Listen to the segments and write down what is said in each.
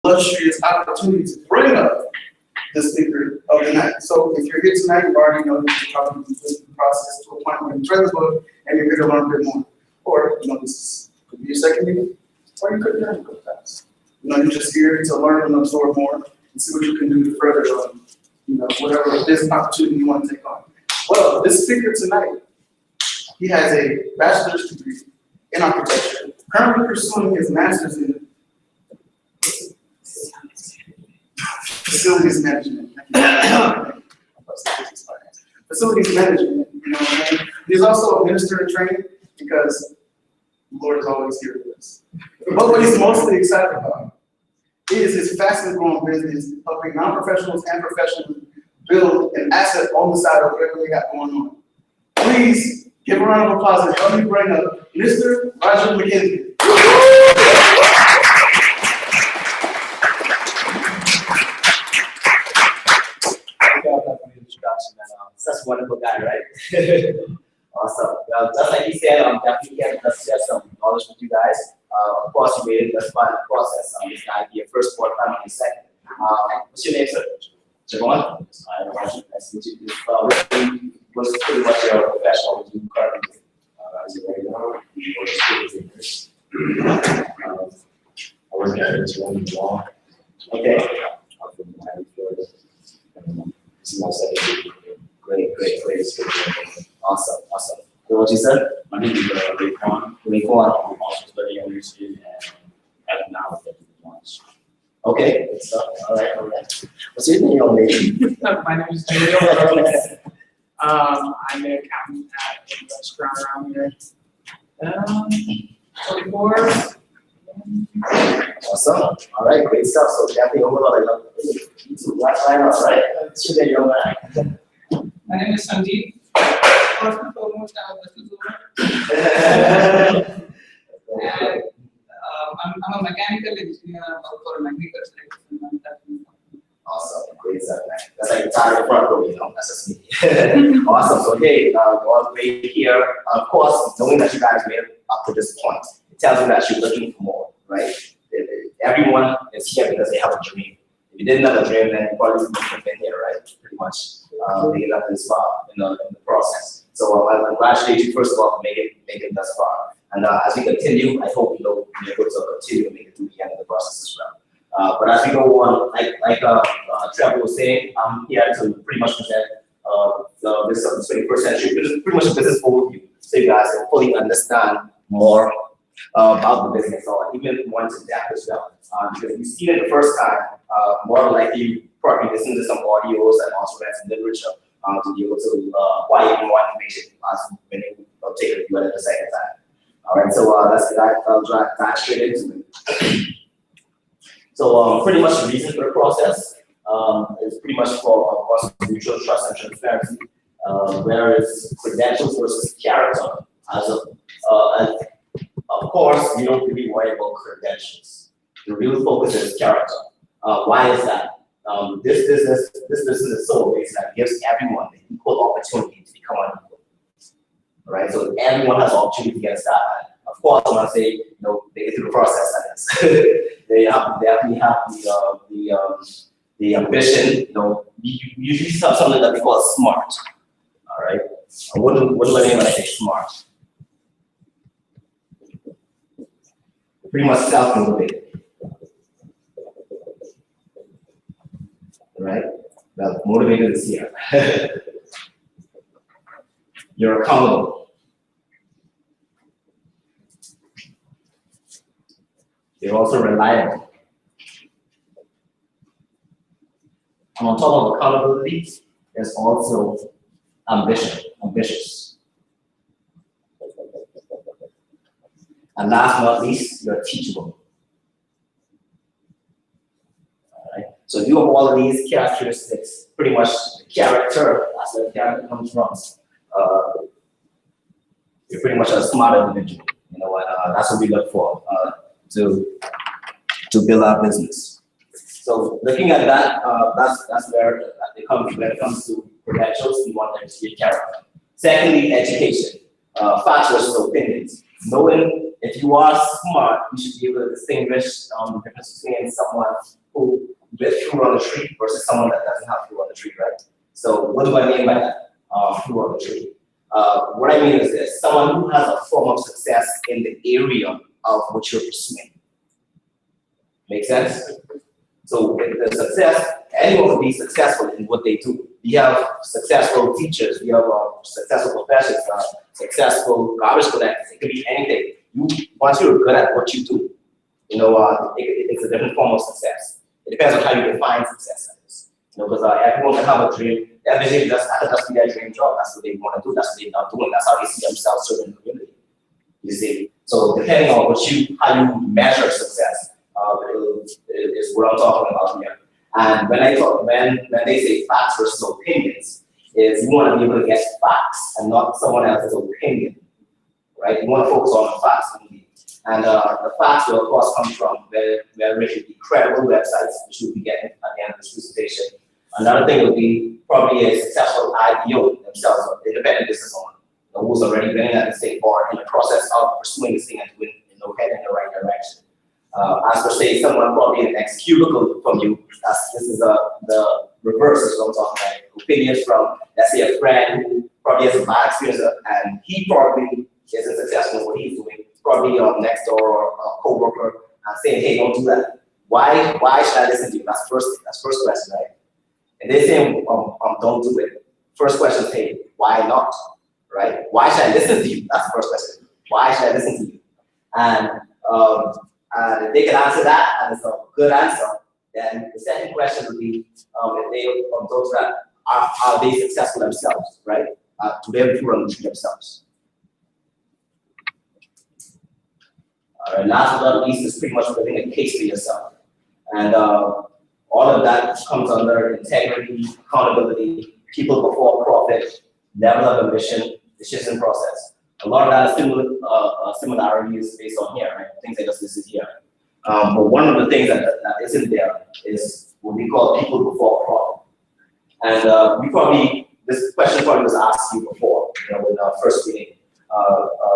illustrious opportunity to bring up the speaker of the night. So if you're here tonight, you already know that you're probably completed the process to a point where you've read the book and you're here to learn a bit more. Or, this could be your second meeting, or you could learn go fast. You're just here to learn and absorb more and see what you can do to further, whatever business opportunity you want to take on. Well, this speaker tonight, he has a bachelor's degree in architecture, currently pursuing his master's in facilities management. Facilities management, He's also a minister in training because the Lord is always here with us. But what he's mostly excited about is his fastest growing business, helping non-professionals and professionals build an asset on the side of whatever they got going on. Please give a round of applause and help me bring up Mr. Roger McKenzie. Such a wonderful guy, right? Awesome. Well, just like he said, definitely can share some knowledge with you guys. Of course, you made it this fun process. This guy be your first board time on your second. What's your name, sir? Javon? Nice to meet you. What's pretty much your professional what you currently do? As a regular, you go to school with English. I work at Toronto Law. Okay. I'm from Miami, Florida. This is my second. Great. Awesome. What you said? My name is Raekwon. I'm also studying at University and having now at lunch. Okay, good stuff. All right. What's your name, young lady? My name is Julio Rhodes. I'm an accountant at a restaurant around here. 24. Awesome. All right, great stuff. So definitely overall, I love you too. Last line, all right. What's your name, young man? My name is Sandeep. First and foremost, this is and I'm a mechanical engineer for a mechanical section. Awesome, great stuff, man. That's like the time in front row, that's just me. Awesome. So hey, all great here. Of course, knowing that you guys made it up to this point, it tells you that you're looking for more, right? Everyone is here because they have a dream. If you didn't have a dream, then you probably wouldn't have been here, right? Pretty much. They get up this far in the process. So I congratulate you first of all for making it thus far. And as we continue, I hope you're able to continue to make it through the end of the process as well. But as we go on, like Trevor was saying, I'm here to pretty much present this 21st century, which is pretty much a business overview, so you guys can fully understand more about the business, or even more into depth as well. Because you've seen it the first time, more likely you probably listen to some audios and also read some literature to be able to acquire even more information as when you take a view at it the second time. All right, so let's dive straight into it. So pretty much the reason for the process is pretty much for, of course, mutual trust and transparency, whereas credentials versus character. Of course, we don't really worry about credentials. The real focus is character. Why is that? This business is so amazing that it gives everyone the equal opportunity to become unequal. All right, so everyone has the opportunity to get a start at it. Of course, when I say they get through the process, that is, they definitely have the ambition. We usually have something that we call smart. All right, what do I mean when I say smart? Pretty much self-motivated. Right? Well, motivated is here. You're accountable. You're also reliable. And on top of accountability, there's also ambitious. And last but not least, you're teachable. All right. So you have all of these characteristics, pretty much the character, that's where the character comes from. You're pretty much a smart individual, and that's what we look for to build our business. So looking at that, that's where it comes when it comes to credentials. We want them to be character. Secondly, education, facts versus opinions. Knowing if you are smart, you should be able to distinguish the difference between someone who with fruit on the tree versus someone that doesn't have fruit on the tree, right? So what do I mean by that? Fruit on the tree. What I mean is this: someone who has a form of success in the area of what you're pursuing. Make sense? So with the success, anyone can be successful in what they do. We have successful teachers, we have successful professions, successful garbage collectors. It could be anything. Once you're good at what you do, it's a different form of success. It depends on how you define success. Because everyone can have a dream. Their vision just be their dream job. That's what they want to do. That's what they love doing. That's how they see themselves serving the community. You see. So depending on how you measure success, is what I'm talking about here. And when they say facts versus opinions, is you want to be able to get facts and not someone else's opinion, right? You want to focus on the facts only. And the facts will of course come from very credible websites, which you'll be getting at the end of this presentation. Another thing would be probably a successful IPO themselves, or independent business owner, who's already been in the state or in the process of pursuing this thing and doing, heading in the right direction. As per say, someone probably in the next cubicle from you, this is the reverse is what I'm talking about. Opinions from, let's say, a friend who probably has a bad experience and he probably isn't successful in what he's doing, probably next door or a co-worker and saying, hey, don't do that. Why should I listen to you? That's first question, right? And they say, don't do it. First question is, hey, why not? Right? Why should I listen to you? That's the first question. Why should I listen to you? And if they can answer that, and it's a good answer, then the second question would be, if they, those that are they successful themselves, right? Do they improve on themselves? All right, last but not least is pretty much building a case for yourself. And all of that comes under integrity, accountability, people before profit, level of ambition, decision process. A lot of that is similarities based on here, right? Things I just listed here. But one of the things that isn't there is what we call people before profit. And this question probably was asked you before, in our first meeting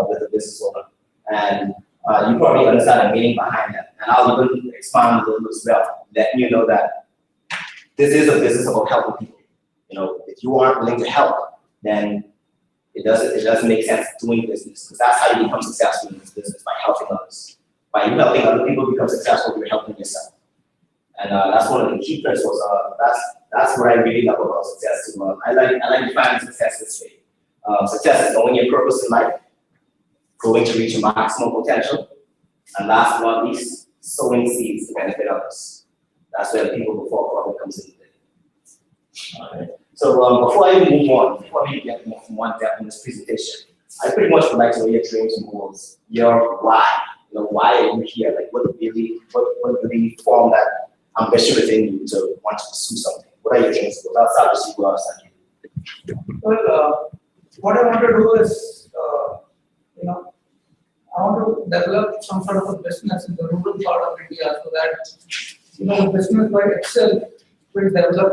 with the business owner. And you probably understand the meaning behind that. And I'll even expand a little as well, letting you know that this is a business about helping people. If you aren't willing to help, then it doesn't make sense doing business, because that's how you become successful in this business, by helping others. By you helping other people become successful, you're helping yourself. And that's one of the key principles. That's what I really love about success too. I like defining success this way. Success is knowing your purpose in life, growing to reach your maximum potential, and last but not least, sowing seeds to benefit others. That's where the people before profit comes into play. All right. So before I move on, before we get more depth in this presentation, I pretty much would like to know your dreams and goals, your why. Why are you here? Like, what really formed that ambition within you to want to pursue something? What are your dreams and goals? I'll start with you, Sanjay. Well, what I want to do is, I want to develop some sort of a business in the rural part of India so that, the business by itself will develop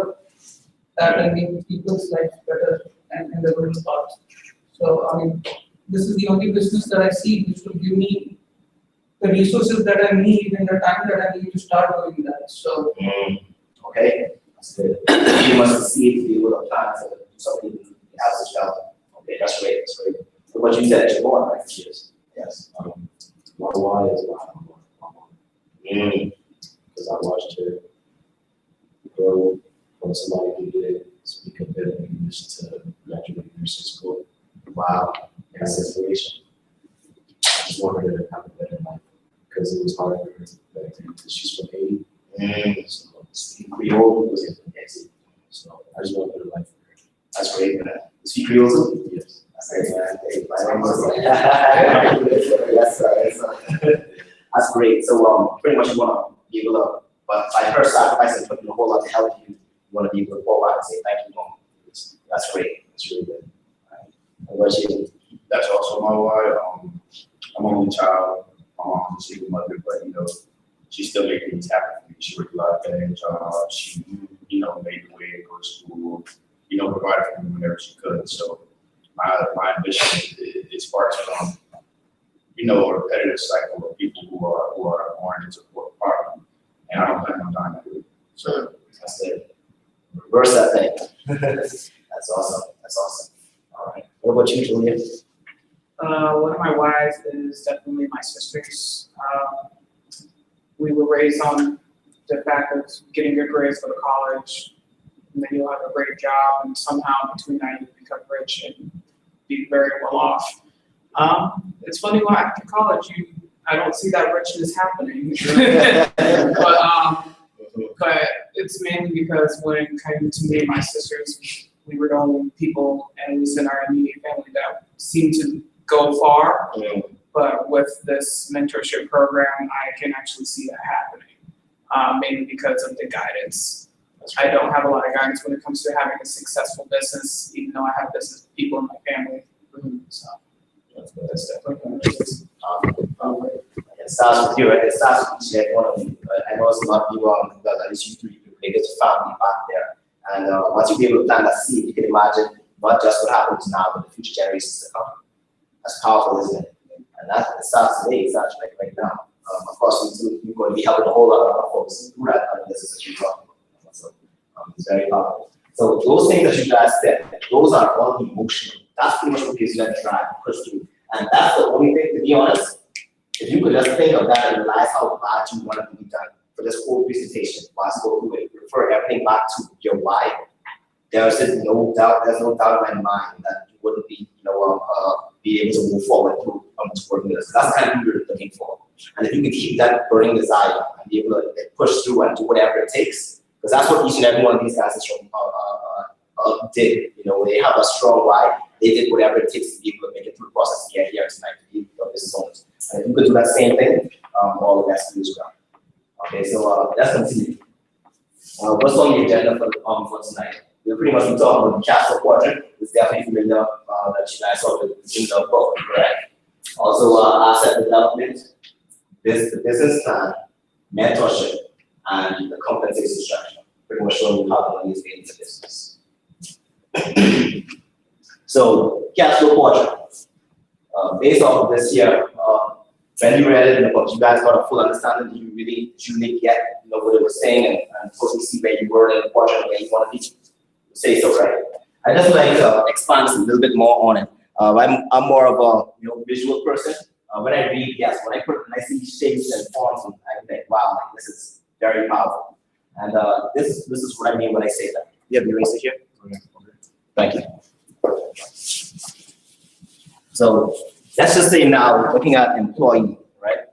that and make people's life better and in the rural parts. So, this is the only business that I see which will give me the resources that I need and the time that I need to start doing that. So, okay, that's good. You must see it to be able to plan to do something else as well. Okay, that's great. That's great. So what you said, you're born like years. Yes. My why is why I'm born. Because I watched her grow from somebody who did speak a bit of English to graduate nursing school. Wow, that's inspiration. I just want her to have a better life because it was hard for her back then because she's from Haiti. So Speak Creole was amazing. So I just want a better life for her. That's great, man. Speak Creole too? Yes. That's great, man. Yes, sir. That's great. So pretty much you want to be able to, but by her sacrificing putting a whole lot to help you, you want to be able to fall back and say thank you, Mom. That's great. That's really good. What you? That's also my why. I'm only child. My mom's a single mother, but she still making things happen for me. She worked a lot of day jobs. She, made the way to go to school. Provided for me whenever she could. So my ambition it sparks from a repetitive cycle of people who are born into poverty. And I don't plan on dying that way. So That's it. Reverse that thing. That's awesome. That's awesome. All right. What about you, Julia? One of my whys is definitely my sisters. We were raised on the fact of getting good grades for the college, and then you'll have a great job, and somehow between that you become rich and be very well off. It's funny, when after college, I don't see that richness happening. But it's mainly because when it came to me and my sisters, we were the only people, at least in our immediate family, that seemed to go far. But with this mentorship program, I can actually see that happening, mainly because of the guidance. I don't have a lot of guidance when it comes to having a successful business, even though I have business people in my family. So that's definitely It starts with you, right? It starts with each and every one of you. I know some of you, because at least you three, you get your family back there. And once you be able to plant that seed, you can imagine not just what happens now, but the future generations to come. That's powerful, isn't it? And that it starts today, it starts right now. Of course, you're going to be helping a whole lot of other folks through that business that you're talking about. So it's very powerful. So those things that you guys said, those are all emotional. That's pretty much what gives you that drive to push through. And that's the only thing, to be honest, if you could just think of that and realize how bad you want it to be done for this whole presentation, while I go through it, refer everything back to your why. There's no doubt in my mind that you wouldn't be, be able to move forward through working this. That's the kind of people you're looking for. And if you can keep that burning desire and be able to push through and do whatever it takes, because that's what each and every one of these guys did. They have a strong why. They did whatever it takes to be able to make it through the process to get here tonight to be business owners. And if you could do that same thing, all of that's to do as well. Okay, so let's continue. What's on the agenda for tonight? We're pretty much talking about the cash flow quadrant. It's definitely familiar that you guys saw in the book, correct? Also, asset development, the business plan, mentorship, and the compensation structure. Pretty much showing you how the money is made into business. So, cash flow quadrant. Based off of this year, when you read it in the book, you guys got a full understanding. You really get what it was saying and totally see where you were in the quadrant where you want to be. Say so, right? I just like to expand just a little bit more on it. I'm more of a visual person. When I read, when I see shapes and forms, and I think, wow, this is very powerful. And this is what I mean when I say that. You have the eraser here? Okay. Thank you. So let's just say now, looking at employee, right?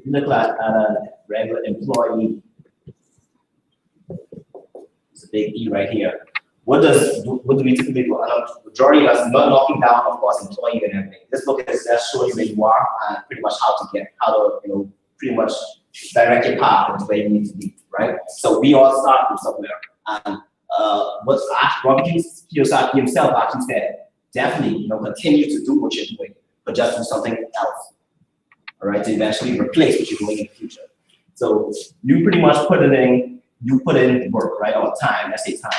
Look at a regular employee. It's a big E right here. What do we typically do? Majority of us not knocking down, of course, employee and everything. This book is just showing you where you are and pretty much how to pretty much direct your path into where you need to be, right? So we all start from somewhere. And what's Robert Kiyosaki himself actually said, definitely, continue to do what you're doing, but just do something else, all right, to eventually replace what you're doing in the future. So you pretty much put in work, right, or time, let's say time.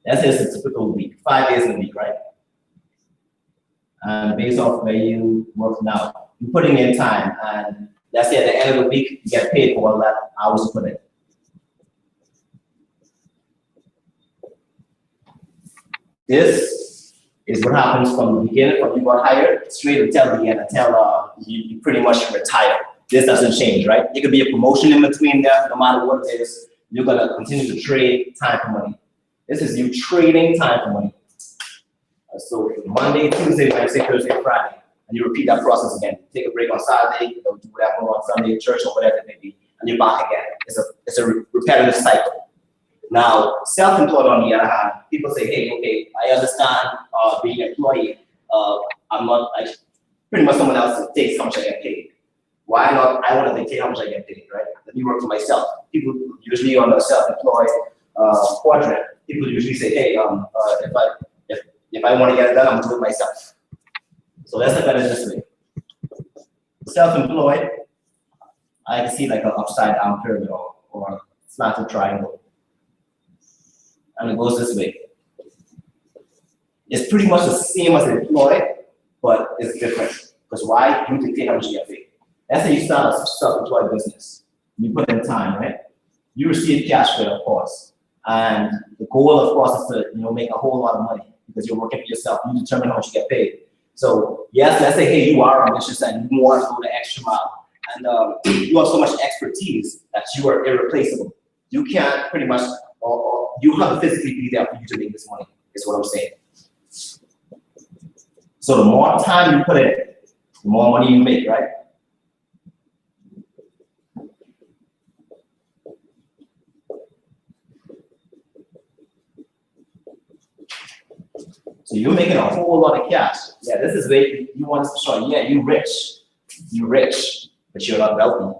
Let's say it's a typical week, 5 days in a week, right? And based off where you work now, you're putting in time, and let's say at the end of the week, you get paid for all that hours you put in. This is what happens from the beginning, from you got hired, straight until the end, until you pretty much retire. This doesn't change, right? It could be a promotion in between there, no matter what it is. You're gonna continue to trade time for money. This is you trading time for money. So Monday, Tuesday, Wednesday, Thursday, Friday, and you repeat that process again. Take a break on Saturday, do whatever on Sunday, church or whatever it may be, and you're back again. It's a repetitive cycle. Now, self-employed on the other hand, people say, hey, okay, I understand being an employee. I'm not like pretty much someone else dictates how much I get paid. Why not? I want to dictate how much I get paid, right? Let me work for myself. People usually on the self-employed quadrant, people usually say, hey, if I want to get it done, I'm doing it myself. So let's look at it this way. Self-employed, I can see like an upside down pyramid or slanted triangle. And it goes this way. It's pretty much the same as employed, but it's different. Because why? You dictate how much you get paid. Let's say you start a self-employed business. You put in time, right? You receive cash for it, of course. And the goal, of course, is to make a whole lot of money because you're working for yourself. You determine how much you get paid. So yes, let's say, hey, you are ambitious and you want to go the extra mile. And you have so much expertise that you are irreplaceable. You can't pretty much, or you have to physically be there for you to make this money, is what I'm saying. So the more time you put in, the more money you make, right? So you're making a whole lot of cash. Yeah, this is where you want to show, yeah, you're rich, but you're not wealthy.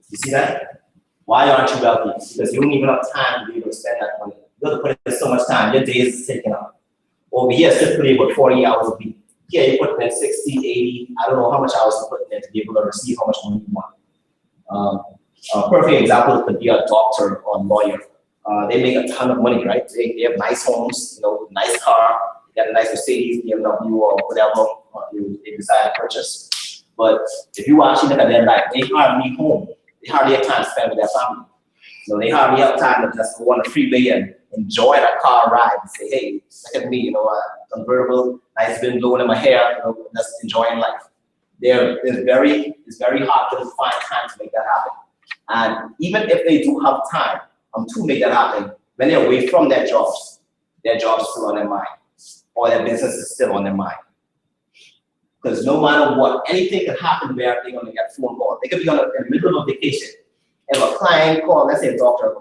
You see that? Why aren't you wealthy? Because you don't even have time to be able to spend that money. You have to put in so much time, your days is taken up. Over here, it's typically about 40 hours a week. Yeah, you put in 60, 80, I don't know how much hours you put in to be able to receive how much money you want. A perfect example could be a doctor or lawyer. They make a ton of money, right? They have nice homes, nice car, they got a nice Mercedes, BMW, or whatever they decide to purchase. But if you actually look at their life, they hardly leave home. They hardly have time to spend with their family. They hardly have time to just go on a freeway and enjoy that car ride and say, hey, look at me, convertible, nice wind blowing in my hair, just enjoying life. It's very hard for them to find time to make that happen. And even if they do have time to make that happen, when they're away from their jobs is still on their mind, or their business is still on their mind. Because no matter what, anything can happen where they're going to get a phone call. They could be in the middle of vacation. If a client call, let's say a doctor,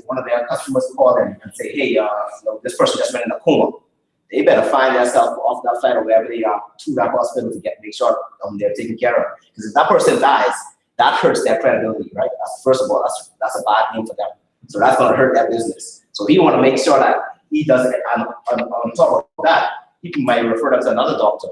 one of their customers call them and say, hey, this person just went in a coma. They better find themselves off that flight or wherever they are to that hospital to make sure they're taken care of. Because if that person dies, that hurts their credibility, right? First of all, that's a bad name for them. So that's going to hurt their business. So he want to make sure that he doesn't, on top of that, he might refer them to another doctor.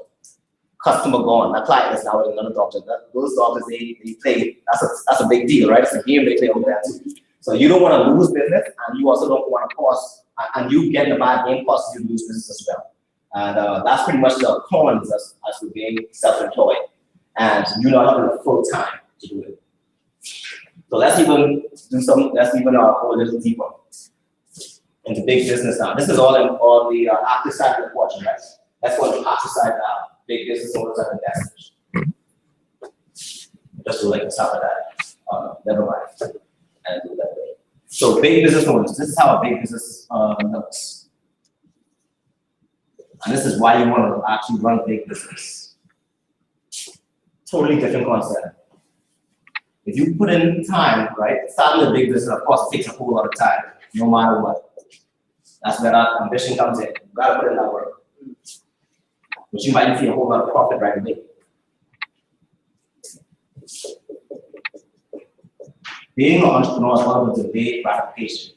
Customer gone, that client is now with another doctor. Those doctors, they play, that's a big deal, right? It's a game they play over there too. So you don't want to lose business, and you also don't want to cause, and you get a bad name, causes you to lose business as well. And that's pretty much the cons as with being self-employed. And you not having the full time to do it. So let's even go a little deeper into big business now. This is all the active side of the question, right? Let's go to the active side now. Big business owners and investors. Just to stop at that. Never mind. And do that way. So big business owners, this is how a big business looks. And this is why you want to actually run a big business. Totally different concept. If you put in time, right? Starting a big business, of course, it takes a whole lot of time, no matter what. That's where that ambition comes in. You gotta put in that work. But you might see a whole lot of profit right away. Being an entrepreneur is one of the delayed gratification.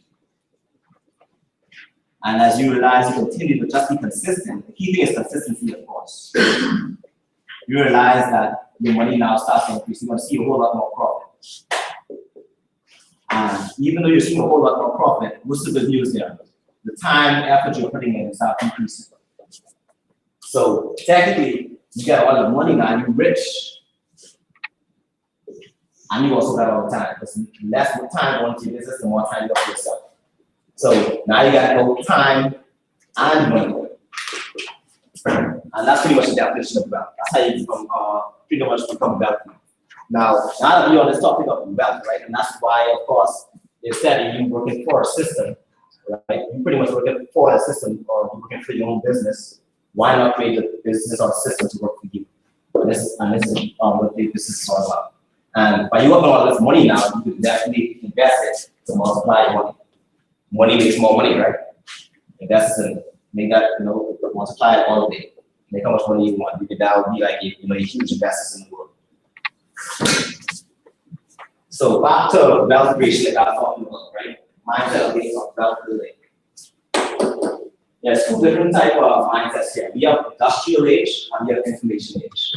And as you realize, you continue to just be consistent. The key thing is consistency, of course. You realize that your money now starts to increase. You're going to see a whole lot more profit. And even though you're seeing a whole lot more profit, what's the good news there? The time, effort you're putting in is not increasing. So technically, you got all the money now, you're rich. And you also got all the time. Because the less time going to your business, the more time you have for yourself. So now you got both time and money. And that's pretty much the definition of wealth. That's how you become, pretty much become wealthy. Now that you're on this topic of wealth, right? And that's why, of course, they said you're working for a system, right? You're pretty much working for a system, or you're working for your own business. Why not create a business or a system to work for you? And this is what the business is all about. And by you having all this money now, you can definitely invest it to multiply your money. Money makes more money, right? Invest in, make that, multiply it all the way. Make how much money you want. That would be like a huge investors in the world. So back to wealth creation that I was talking about, right? Mindset based on wealth building. There's two different types of mindsets here. We have industrial age and we have information age.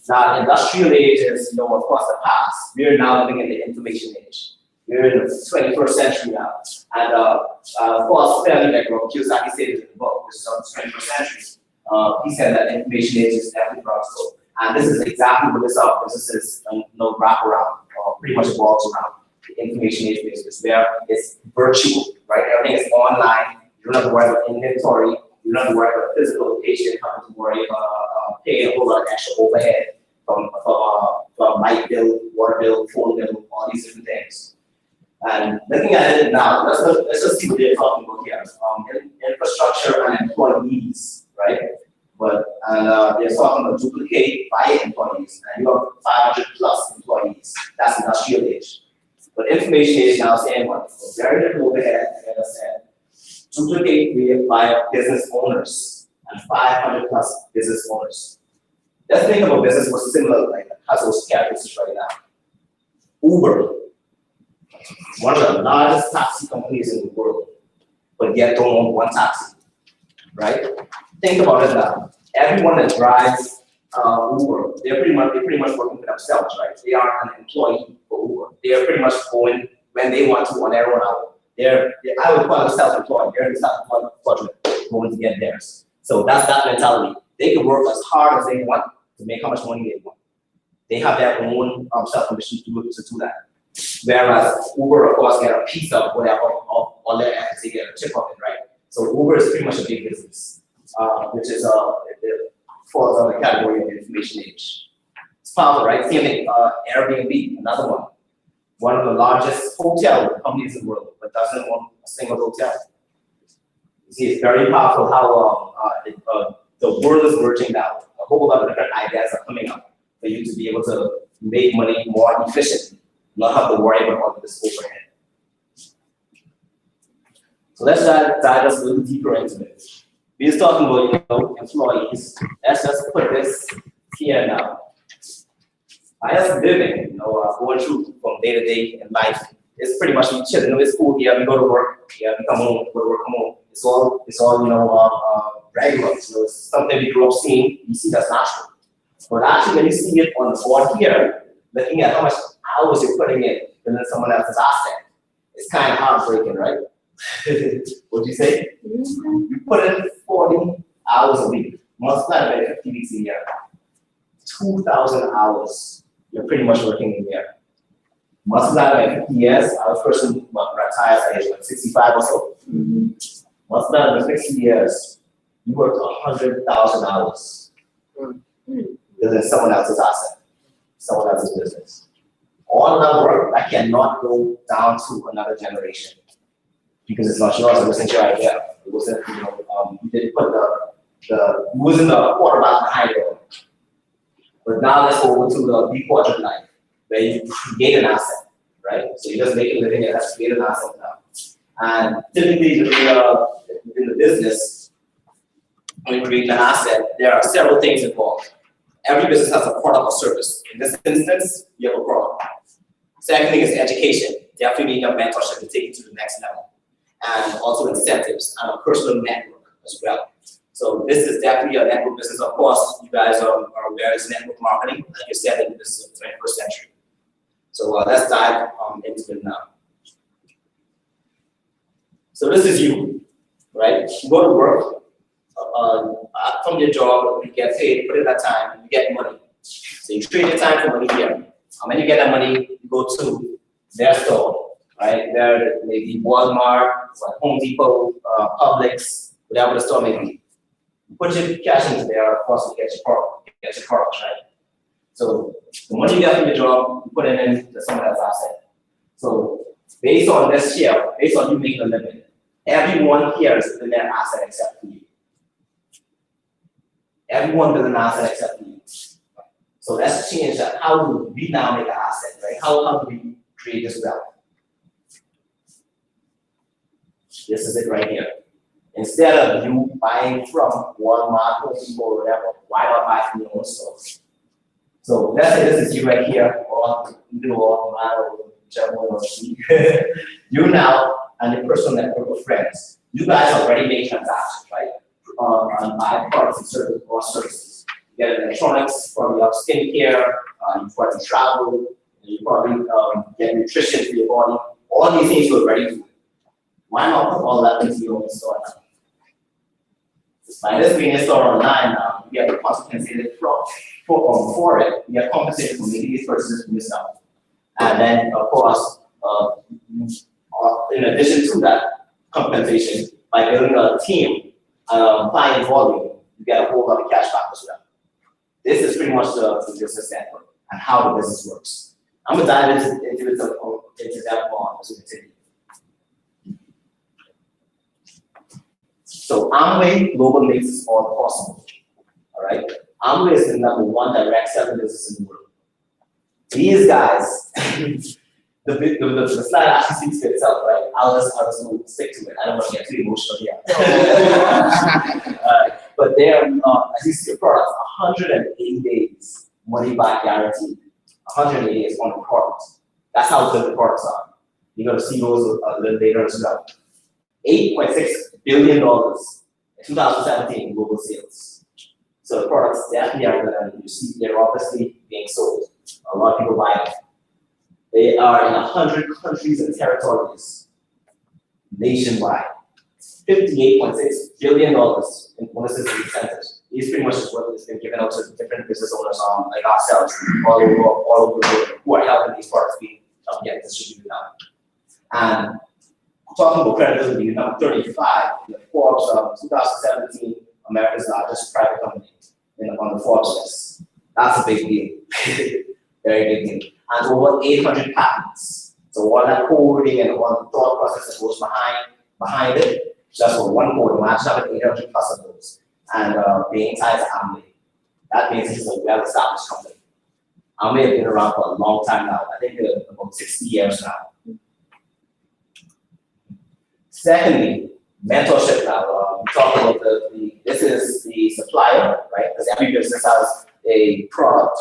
Now, industrial age is, of course, the past. We are now living in the information age. We're in the 21st century now. And of course, fairly like what Kiyosaki said in the book, which is of the 21st century, he said that information age is definitely possible. And this is exactly what this businesses wrap around, or pretty much evolves around the information age business, where it's virtual, right? Everything is online. You don't have to worry about inventory. You don't have to worry about physical location. You don't have to worry about paying a whole lot of extra overhead from light bill, water bill, phone bill, all these different things. And looking at it now, let's just see what they're talking about here. Infrastructure and employees, right? But they're talking about duplicate by employees, and you have 500 plus employees. That's industrial age. But information age now saying what? Very little overhead, I understand. Duplicate by business owners and 500 plus business owners. Let's think of a business was similar, like has those characteristics right now. Uber, one of the largest taxi companies in the world, but yet don't own one taxi, right? Think about it now. Everyone that drives Uber, they're pretty much working for themselves, right? They are an employee for Uber. They are pretty much going when they want to on their own hour. I would call them self-employed. They're in the self-employed quadrant going to get theirs. So that's that mentality. They can work as hard as they want to make how much money they want. They have their own self-ambition to do that. Whereas Uber, of course, get a piece of whatever of all their efforts, they get a chip of it, right? So Uber is pretty much a big business, which is it falls under the category of information age. It's powerful, right? Same thing, Airbnb, another one. One of the largest hotel companies in the world, but doesn't own a single hotel. You see, it's very powerful how the world is merging now. A whole lot of different ideas are coming up for you to be able to make money more efficiently, not have to worry about all of this overhead. So let's dive us a little deeper into it. We're just talking about employees. Let's just put this here now. I just living, going through from day to day in life. It's pretty much we chill. It's school here, we go to work, yeah, we come home, go to work, come home. It's all regular. It's something we grew up seeing. You see that's natural. But actually, when you see it on the board here, looking at how much hours you're putting in and then someone else's asset, it's kind of heartbreaking, right? What'd you say? You put in 40 hours a week, multiply by 50 weeks a year, 2,000 hours. You're pretty much working in here. Multiply by 50 years, our person retires at age 65 or so. Multiply by 60 years, you worked 100,000 hours. Building someone else's asset, someone else's business. All of that work, that cannot go down to another generation because it's not yours. It wasn't your idea. It wasn't, you didn't put you wasn't the quarterback behind it. But now let's go over to the B-quadrant life, where you create an asset, right? So you just make a living and let's create an asset now. And typically in the business, when you create an asset, there are several things involved. Every business has a product or service. In this instance, you have a product. Second thing is education. Definitely need a mentorship to take you to the next level. And also incentives and a personal network as well. So this is definitely a network business. Of course, you guys are aware it's network marketing. Like you said, this is the 21st century. So let's dive into it now. So this is you, right? You go to work. From your job, you get paid, put in that time, you get money. So you trade your time for money here. And when you get that money, you go to their store, right? There may be Walmart, Home Depot, Publix, whatever the store may be. You put your cash into there, of course, you get your products, right? So the money you get from your job, you put it into someone else's asset. So based on this share, based on you making a living, everyone here is in their asset except for you. Everyone building an asset except for you. So let's change that. How do we now make an asset, right? How do we create this wealth? This is it right here. Instead of you buying from Walmart or Depot or whatever, why not buy from your own store? So let's say this is you right here, or either Walmart or whichever one you now and your personal network of friends. You guys already make transactions, right? And buy products and services. You get electronics, probably have skincare, you probably travel, you probably get nutrition for your body. All these things you're ready to do. Why not put all that into your own store now? By this being a store online now, we are compensated for it. We are compensated for making these purchases from yourself. And then, of course, in addition to that compensation, by building a team, client volume, you get a whole lot of cash back as well. This is pretty much the business network and how the business works. I'm gonna dive into that more as we continue. So Amway Global makes this all possible. All right, Amway is the #1 direct selling business in the world. These guys, the slide actually speaks for itself, right? I'll just stick to it. I don't want to get too emotional here. But they're, as you see the products, 180 days money back guarantee. 180 days on the product. That's how good the products are. You're going to see those a little later as well. $8.6 billion in 2017 global sales. So the products definitely are good, and you see they're obviously being sold. A lot of people buy them. They are in 100 countries and territories nationwide. $58.6 billion in bonuses and incentives. These pretty much is what has been given out to different business owners like ourselves all over the world who are helping these products get distributed out. And talking about credibility, number 35 in the Forbes 2017 America's largest private company on the Forbes list. That's a big deal. Very big deal. And over 800 patents. So all that coding and all the thought process that goes behind it, just for one code, we actually have 800 plus of those. And being tied to Amway. That means this is a well-established company. Amway has been around for a long time now. I think about 60 years now. Secondly, mentorship now. We talk about this is the supplier, right? Because every business has a product,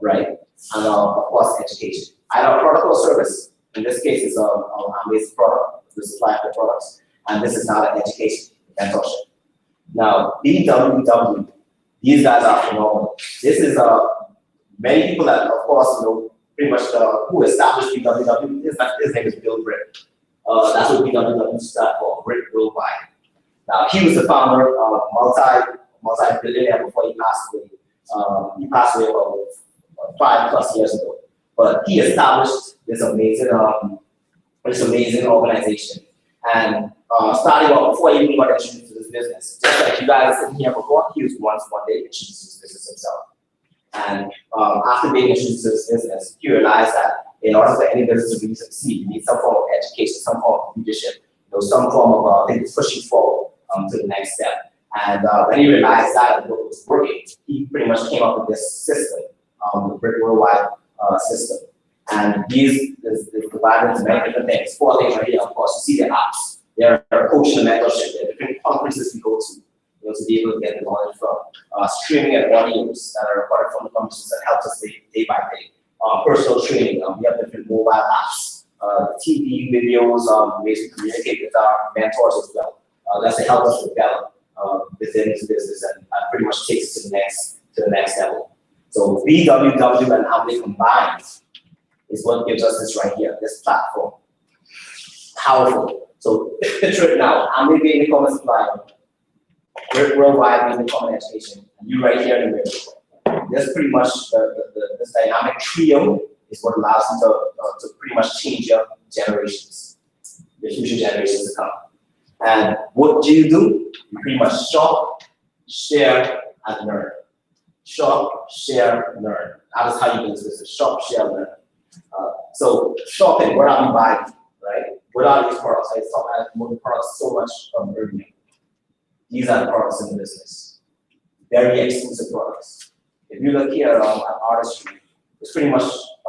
right? And of course, education. Either a product or service. In this case, it's Amway's product, the supplier of the products. And this is now an education, mentorship. Now, BWW, these guys are phenomenal. This is many people that, of course, pretty much who established BWW. His name is Bill Britt. That's what BWW stands for, Britt Worldwide. Now, he was the founder of multi-billionaire before he passed away. He passed away about 5+ years ago. But he established this amazing organization. And starting off, before he even got introduced to this business, just like you guys sitting here before, he was one day introduced to this business himself. And after being introduced to this business, he realized that in order for any business to really succeed, you need some form of education, some form of leadership, some form of pushing forward to the next step. And when he realized that what was working, he pretty much came up with this system, the Brick Worldwide system. And these is divided into many different things. 4 things right here, of course. You see the apps. There are coaching and mentorship. There are different conferences we go to be able to get the knowledge from. Streaming and audios that are recorded from the conferences that help us day by day. Personal training. We have different mobile apps. TV videos, ways to communicate with our mentors as well. That's to help us develop within this business and pretty much takes us to the next level. So BWW and Amway combined is what gives us this right here, this platform. Powerful. So picture it now. Amway being the common supplier, Worldwide being the common education, and you right here in the middle. This pretty much this dynamic trio is what allows you to pretty much change your generations, the future generations to come. And what do? You pretty much shop, share, and learn. Shop, share, learn. That is how you do this business. Shop, share, learn. So shopping, what are we buying, right? What are these products? I talked about the products so much from earlier. These are the products in the business. Very exclusive products. If you look here at artistry, it's pretty much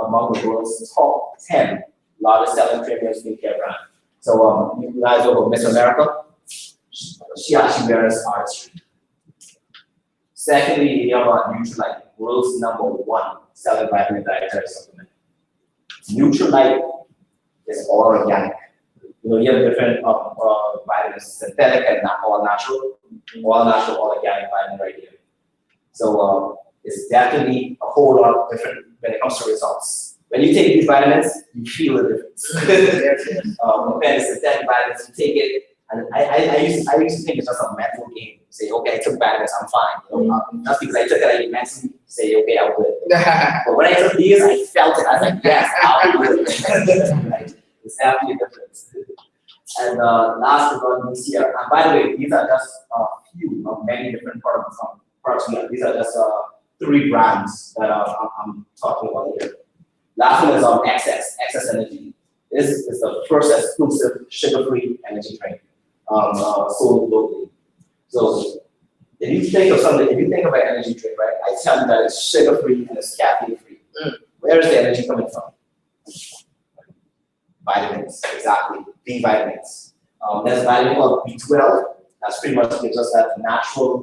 among the world's top 10 largest selling premium skincare brand. So you guys over Miss America, she actually wears artistry. Secondly, we have Nutrilite, world's #1 selling vitamin dietary supplement. Nutrilite is all organic. You have different vitamins, synthetic and all natural, all organic vitamin right here. So it's definitely a whole lot different when it comes to results. When you take these vitamins, you feel the difference. Compared to synthetic vitamins, you take it, and I used to think it's just a mental game. Say, okay, I took vitamins, I'm fine. You know, just because I took it, I mentally say, okay, I'll do it. But when I took these, I felt it. I was like, yes, I'll do it. Right? It's definitely a difference. And last but not least here, and by the way, these are just a few of many different products. These are just 3 brands that I'm talking about here. Last one is Excess Energy. This is the first exclusive sugar-free energy drink sold globally. So if you think of something, if you think of an energy drink, right, I tell you that it's sugar-free and it's caffeine-free. Where is the energy coming from? Vitamins, exactly. B vitamins. There's a vitamin called B12. That's pretty much gives us that natural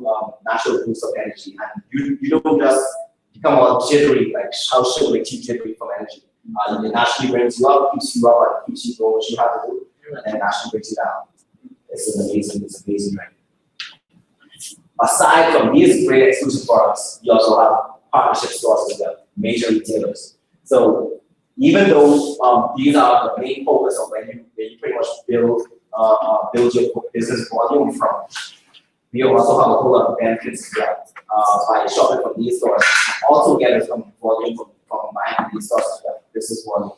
boost of energy. And you don't just become all jittery, like how sugar makes you jittery from energy. It naturally brings you up, keeps you up, and keeps you doing what you have to do, and then naturally brings you down. It's an amazing drink. Aside from these great exclusive products, we also have partnership stores as well, major retailers. So even though these are the main focus of where you pretty much build your business volume from, we also have a whole lot of benefits as well by shopping from these stores. Also get some volume from buying from these stores as well, business volume.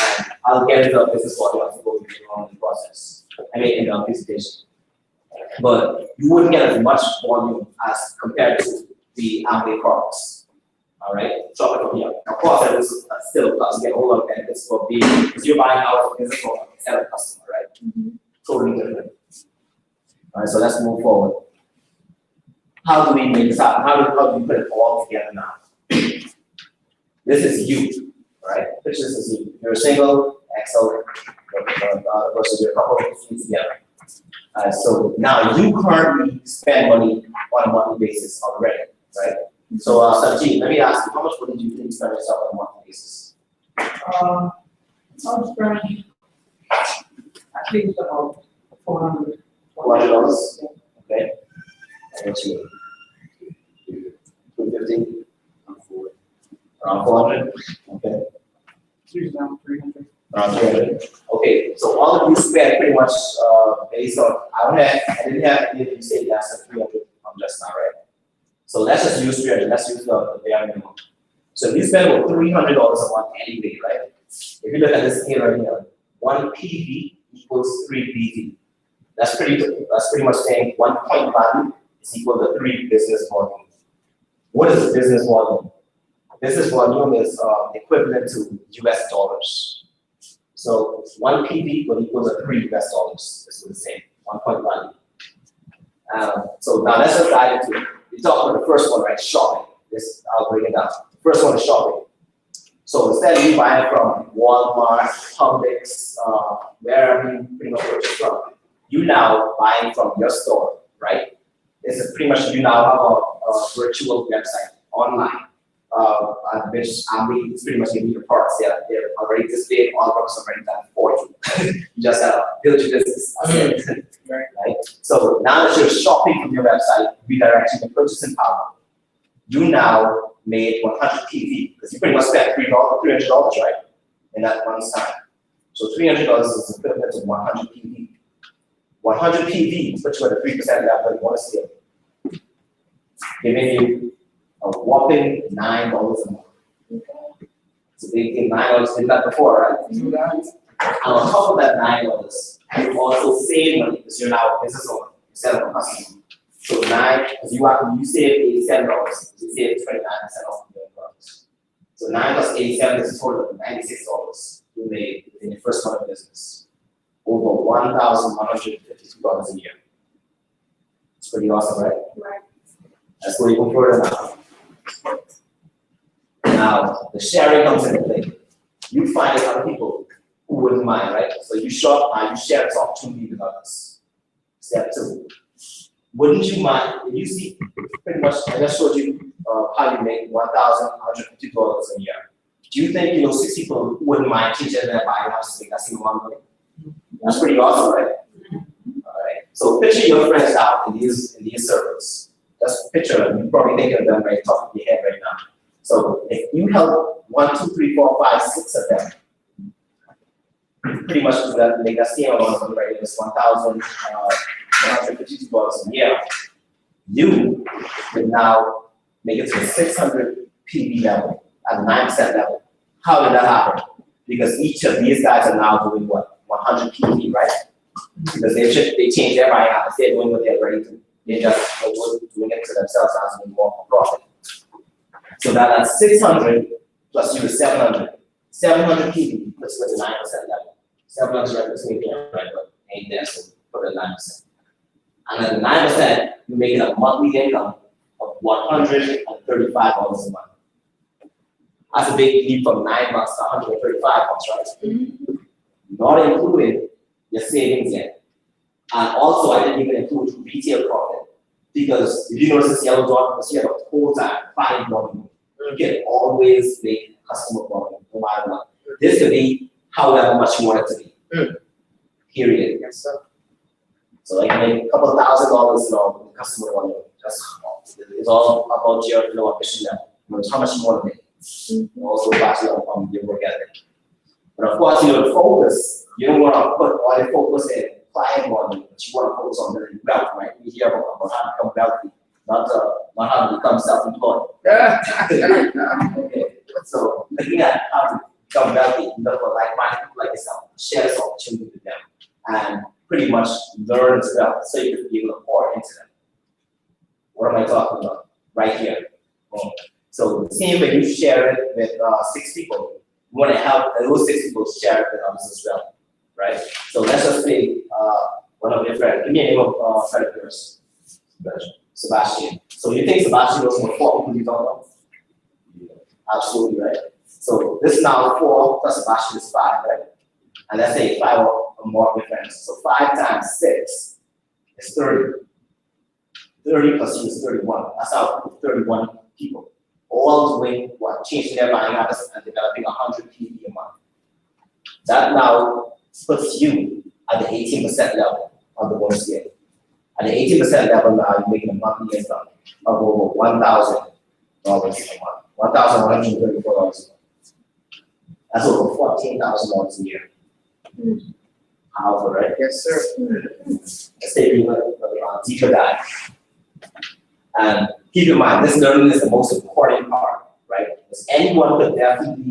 And I'll get into the business volume as we go through the process. In the presentation. But you wouldn't get as much volume as compared to the Amway products. All right, shop it from here. Of course, that is still plus you get a whole lot of benefits for being because you're buying out of business owner instead of customer, right? Totally different. All right, so let's move forward. How do we make this happen? How do we put it all together now? This is you, right? This is you. You're single, XO, versus your couple of things together. So now you currently spend money on a monthly basis already, right? So, Sajid, let me ask you, how much money do you think you spend yourself on a monthly basis? I'll spend at least about $400. $400? Okay. I get you. 250? Around 400? Okay. Around 300. Around 300. Okay, so all of you spend pretty much based on, I didn't have any of you say less than 300 just now, right? So let's just use 300, let's use the bare minimum. So if you spend about $300 a month anyway, right? If you look at this here right here, 1 PV equals 3 BV. That's pretty much saying 1 point value is equal to 3 business volume. What is business volume? Business volume is equivalent to US dollars. So 1 PV will equal to 3 US dollars. This is the same, 1 point value. So now let's just dive into it. We talked about the first one, right? Shopping. This I'll break it down. The first one is shopping. So instead of you buying from Walmart, Publix, wherever you pretty much purchase from, you now buying from your store, right? This is pretty much you now have a virtual website online, which Amway is pretty much giving you the products. They're already displayed, all the products are already done for you. You just have to build your business. Right? So now that you're shopping from your website, redirecting your purchasing power, you now made 100 PV because you pretty much spent $300, right? In that one time. So $300 is equivalent to 100 PV. 100 PV puts you at a 3% level you want to steal. Giving you a whopping $9 a month. It's a big thing. $9 did that before, right? And on top of that $9, you also save money because you're now a business owner instead of a customer. So because you save $87, you save 29% off your products. So 9 plus 87 is a total of $96 you made in your first month of business. Over $1,152 a year. It's pretty awesome, right? Right. That's where you go further now. Now, the sharing comes into play. You find other people who wouldn't mind, right? So you shop and you share this opportunity with others. Step 2. Wouldn't you mind, if you see, pretty much, I just showed you how you make $1,150 a year. Do you think, 6 people wouldn't mind teaching them buying house to make that single month? That's pretty awesome, right? All right. So picture your friends out in these circles. Just picture them. You probably think of them right top of your head right now. So if you help 1, 2, 3, 4, 5, 6 of them, pretty much that make us same amount of money, right? It's $1,152 a year. You would now make it to a 600 PV level at 9% level. How did that happen? Because each of these guys are now doing what? 100 PV, right? Because they change their buying habits. They're doing what they're ready to. They're just doing it to themselves as doing more for profit. So now that's 600 plus you is 700. 700 PV plus with a 9% level. 700 represents right, but ain't there, so put a 9%. And then 9%, you're making a monthly income of $135 a month. That's a big leap from $9 to $135, right? Mm-hmm. Not including your savings yet. And also, I didn't even include retail profit. Because if you notice this yellow dot, you have a whole time client volume. You can always make customer volume, no matter what. This could be however much you want it to be. Period. Yes, sir. So like make a couple of $1,000, with customer volume. It's all about your ambition level. How much you want to make. Also back to your work ethic. But of course, the focus, you don't want to put all your focus in client volume, but you want to focus on building wealth, right? We hear about how to become wealthy, not how to become self-employed. Okay. So looking at how to become wealthy, look for like-minded people like yourself, share this opportunity with them, and pretty much learn as well, so you can be able to pour into them. What am I talking about? Right here. So the same way you share it with 6 people, you want to help those 6 people share it with others as well, right? So let's just say one of your friends, give me a name of friend of yours. Sebastian. So you think Sebastian knows what 4 people you don't know? Absolutely, right? So this now 4 plus Sebastian is 5, right? And let's say 5 or more of your friends. So 5 times 6 is 30. 30 plus you is 31. That's how 31 people. All doing what? Changing their buying habits and developing 100 PV a month. That now puts you at the 18% level of the bonus scale. At the 18% level now, you're making a monthly income of over $1,000 a month. $1,134 a month. That's over $14,000 a year. Powerful, right? Yes, sir. Let's say you want a deeper dive. And keep in mind, this learning is the most important part, right? Because anyone could definitely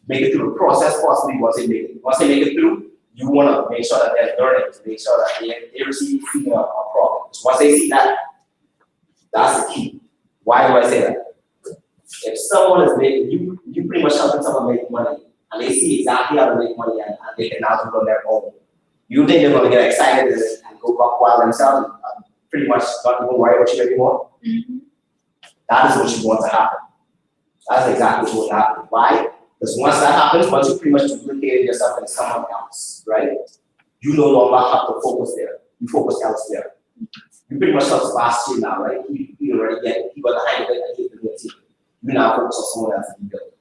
make it through the process, possibly once they make it through, you want to make sure that they're learning, to make sure that they receive a profit. So once they see that, that's the key. Why do I say that? If someone is making, you pretty much helping someone make money, and they see exactly how to make money, and they can now do it on their own. You think they're going to get excited and go buck wild themselves, and pretty much not even worry about you anymore? Mm-hmm. That is what you want to happen. That's exactly what will happen. Why? Because once that happens, once you pretty much duplicated yourself into someone else, right? You no longer have to focus there. You focus elsewhere. You pretty much have Sebastian now, right? You already get it. You got the hang of it and you can team. You now focus on someone else and you build.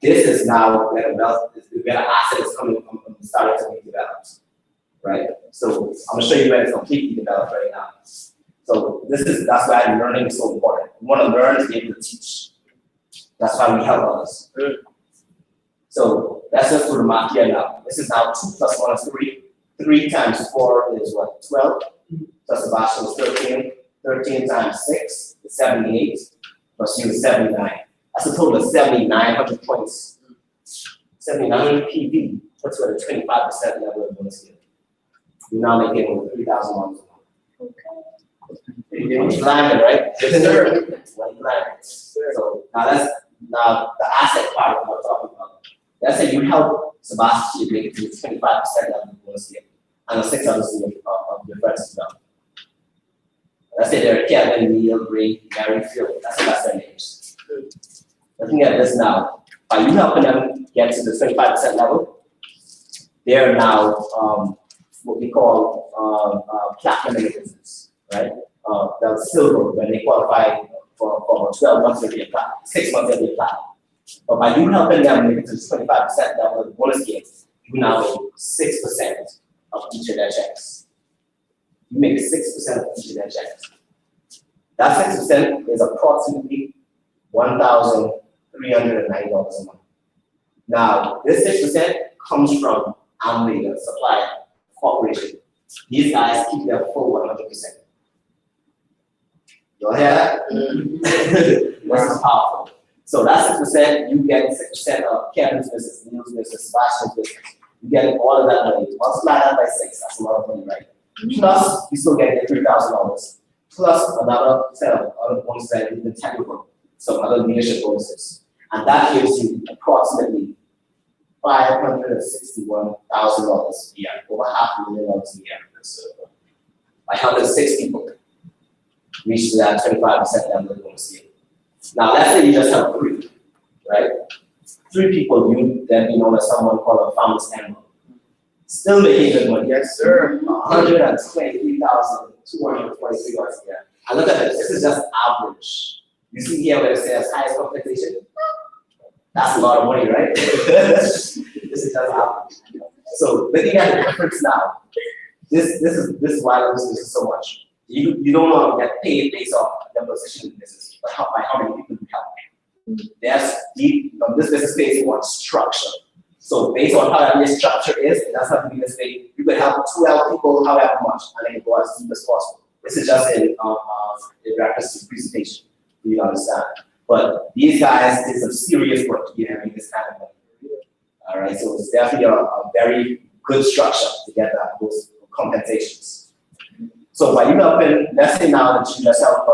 This is now where the asset is coming from starting to be developed, right? So I'm gonna show you where it's completely developed right now. So that's why learning is so important. You want to learn to be able to teach. That's why we help others. So that's just for the math here now. This is now 2 plus 1 is 3. 3 times 4 is what? 12. Plus Sebastian is 13. 13 times 6 is 78. Plus you is 79. That's a total of 7,900 points. 7,900 PV puts you at a 25% level of bonus scale. You're now making over $3,000 a month. Okay. Landed, right? Yes, sir. Landed. So now the asset part of what I'm talking about. Let's say you help Sebastian make it to 25% level of bonus scale, and the 6 others of your friends as well. Let's say they're Kevin, Neil, Ray, Mary, Phil. That's their names. Looking at this now, by you helping them get to the 25% level, they're now what we call platinum in the business, right? They're silver when they qualify for 12 months they'll be a platinum, 6 months they'll be a platinum. But by you helping them make it to the 25% level of bonus gains, you now make 6% of each of their checks. You make 6% of each of their checks. That 6% is approximately $1,390 a month. Now, this 6% comes from Amway, the supplier corporation. These guys keep their full 100%. You all hear that? This is powerful. So that 6%, you get 6% of Kevin's business, Neil's business, Sebastian's business. You get all of that money. Multiply that by 6, that's a lot of money, right? Plus, you still get $3,000. Plus another set of other bonuses that you can technical, some other leadership bonuses. And that gives you approximately $561,000 a year, over $500,000 a year. By helping 6 people reach that 25% level of bonus year. Now, let's say you just have 3, right? 3 people, you then be known as someone called a farmer's animal. Still making good money. Yes, sir. $123,243 a year. And look at this. This is just average. You see here where it says highest compensation? That's a lot of money, right? This is just average. So looking at the difference now, this is why I love this business so much. You don't get paid based on the position in the business, but by how many people you help. There's this business pays on structure. So based on how that structure is, it doesn't have to be this big. You could help 12 people however much, and they can go as deep as possible. This is just in reference to the presentation, for you to understand. But these guys did some serious work to get having this kind of money. All right, so it's definitely a very good structure to get those compensations. So by you helping, let's say now that you yourself,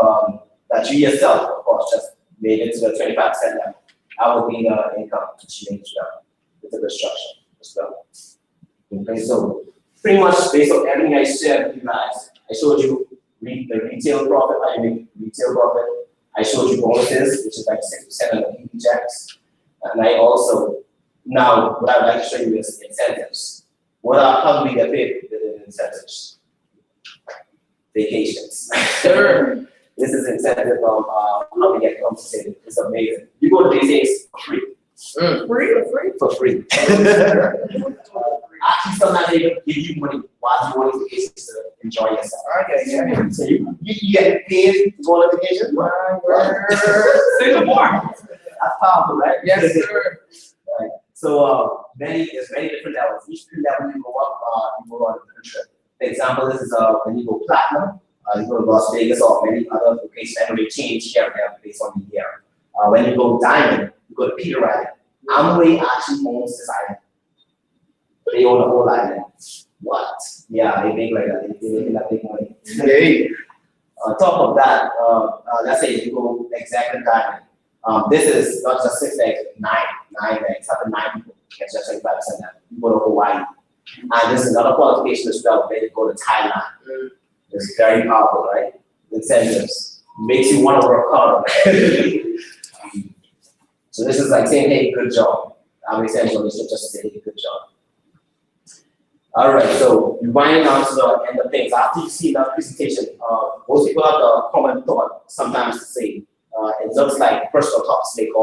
of course, just made it to the 25% level. That would be the income that you made as well. It's a good structure as well. Okay, so pretty much based on everything I shared with you guys, I showed you the retail profit, I make retail profit. I showed you bonuses, which is like 6% of the PP checks. And I also, now what I would like to show you is incentives. How do we get paid with the incentives? Vacations. Sure. This is incentive of how we get compensated. It's amazing. You go to these days for free. For free. Actually, sometimes they even give you money while you go on vacation to enjoy yourself. Okay, so you get paid to go on vacation? Say no more. That's powerful, right? Yes, sir. Right. So there's many different levels. Each level you go up, you go on a different trip. For example, this is when you go platinum, you go to Las Vegas or many other locations, and they change here and there based on the year. When you go diamond, you go to Peter Island. Amway actually owns this island. They own the whole island. What? Yeah, they make like that. They make that big money. Okay. On top of that, let's say you go executive diamond. This is not just 6 eggs, 9 eggs. Up to 9 people. It's just 25% that. You go to Hawaii. And this is another qualification as well. Then you go to Thailand. It's very powerful, right? Incentives. Makes you want to work hard. So this is like saying, hey, good job. I'm essentially just saying, hey, good job. All right, so you're winding down to the end of things. After you see that presentation, most people have the common thought sometimes to say, it looks like personal tops makes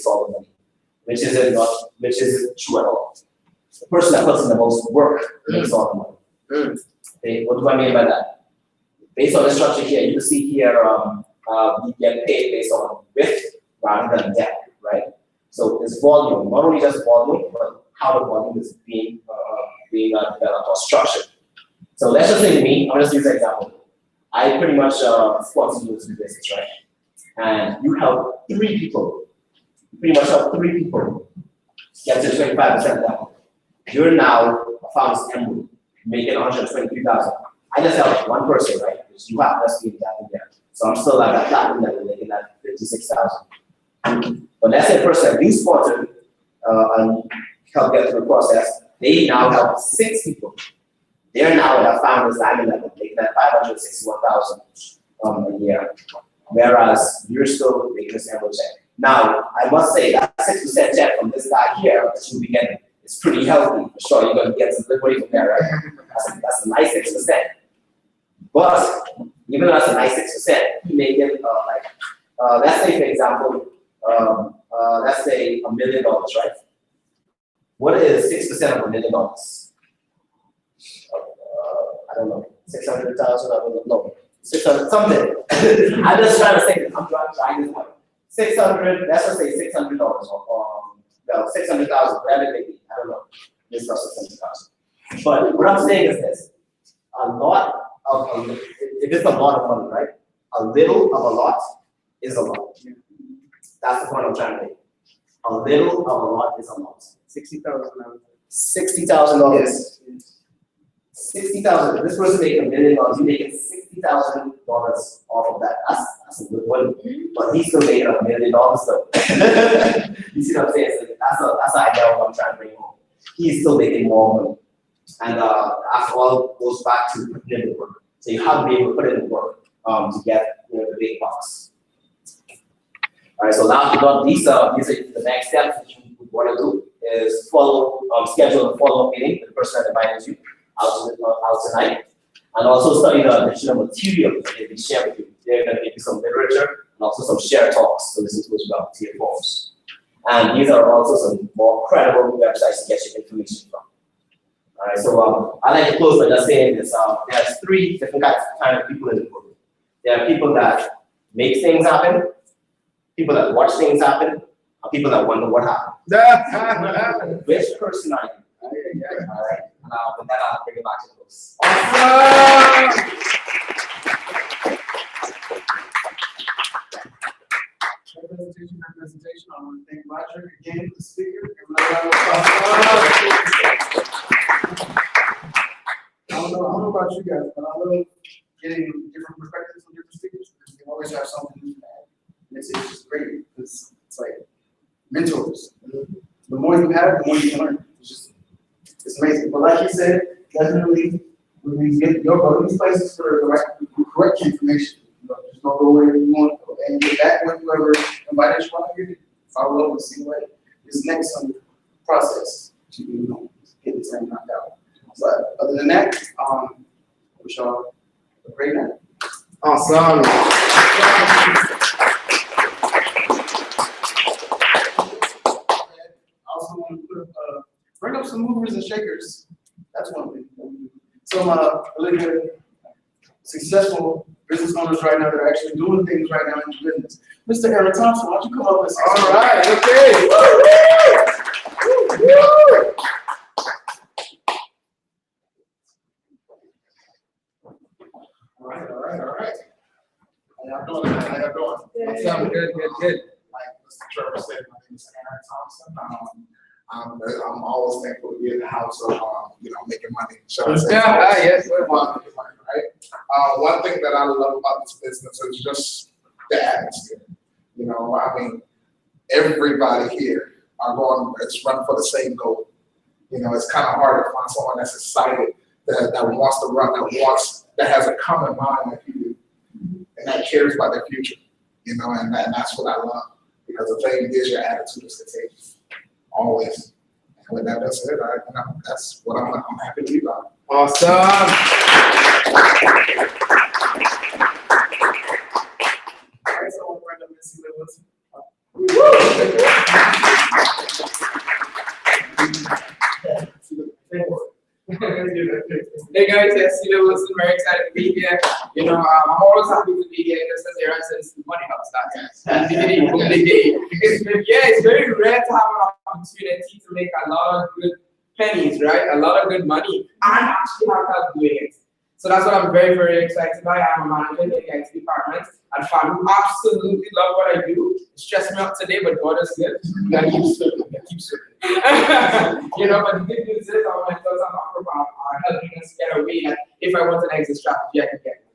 all the money, which isn't true at all. The person that puts in the most work makes all the money. Okay, what do I mean by that? Based on the structure here, you can see here, you get paid based on width rather than depth, right? So it's volume, not only just volume, but how the volume is being developed or structured. So let's just say me, I'm just use an example. I pretty much sponsor you to business, right? And you help 3 people. You pretty much help 3 people get to 25% level. You're now a founder's emerald, making 123,000. I just helped 1 person, right? Because you have less people there. So I'm still at that platinum level, making that 56,000. But let's say a person that we sponsored and help get through the process, they now help 6 people. They're now at a founder's diamond level, making that 561,000 a year. Whereas you're still making this emerald check. Now, I must say that 6% check from this guy here that you'll be getting is pretty healthy. For sure, you're going to get some good money from there, right? That's a nice 6%. But even though that's a nice 6%, you may get let's say, for example, let's say $1 million, right? What is 6% of $1 million? I don't know, 600,000. I don't know. 600 something. I'm just trying to say this. I'm trying this one. 600. Let's just say $600 or well, 600,000. Whatever it may be. I don't know. This is 600,000. But what I'm saying is this: a lot of it is a lot of money, right? A little of a lot is a lot. That's the point I'm trying to make. A little of a lot is a lot. $60,000. $60,000. 60,000. If this person making $1 million, you're making $60,000 off of that. That's a good one. But he's still making $1 million though. You see what I'm saying? So that's an idea what I'm trying to bring home. He's still making more money. And after all goes back to putting in the work. So you have to be able to put in the work to get the big bucks. All right, so last but not least, these are the next steps that you would want to do is schedule a follow-up meeting with the person that invited you out tonight, and also study the additional material that they will share with you. They're going to give you some literature and also some shared talks to listen to as well, to your forms. And these are also some more credible websites to get your information from. All right, so I like to close by just saying this. There's 3 different kinds of people in the world. There are people that make things happen, people that watch things happen, and people that wonder what happened. Which person are you? All right, with that, I'll bring it back to the close. Presentation. I want to thank Roger again, the speaker. I don't know about you guys, but I love getting different perspectives from different speakers because they always have something new to add. And it's just great because it's like mentors. The more you have, the more you can learn. It's amazing. But like you said, definitely when you go to these places for the correct information. Just don't go where you want to go. And get back when whoever invited you out here, follow up and see what is next on the process to get this thing knocked out. But other than that, I wish y'all a great night. Awesome. I also want to bring up some movers and shakers. That's one thing. Some really good, successful business owners right now that are actually doing things right now in the business. Mr. Eric Thompson, why don't you come up and say All right, okay. All right. How y'all doing? Awesome, good. Like Mr. Trevor said, my name is Aaron Thompson. I'm always thankful to be in the house of making money. Shall I say? Yes, sir. Making money, right? One thing that I love about this business is just the atmosphere. Everybody here it's run for the same goal. It's kind of hard to find someone that's excited that wants to run, that has a common mind like you do, and that cares about their future. And that's what I love, because the thing is, your attitude is contagious, always. And with that being said, that's what I'm happy to be about. Awesome. All right, so we'll bring up Miss Celia Wilson. Hey guys, yes, Celia Wilson, very excited to be here. I'm always happy to be here just as Aaron says, the money helps that. It's very rare to have an opportunity to make a lot of good pennies, right? A lot of good money, and actually have help doing it. So that's what I'm very, very excited about. I'm a manager in the IT department, and I absolutely love what I do. It stressed me out today, but God is good. I keep serving. But the good news is our mentors are helping us get a way that if I want an exit strategy, I can get it.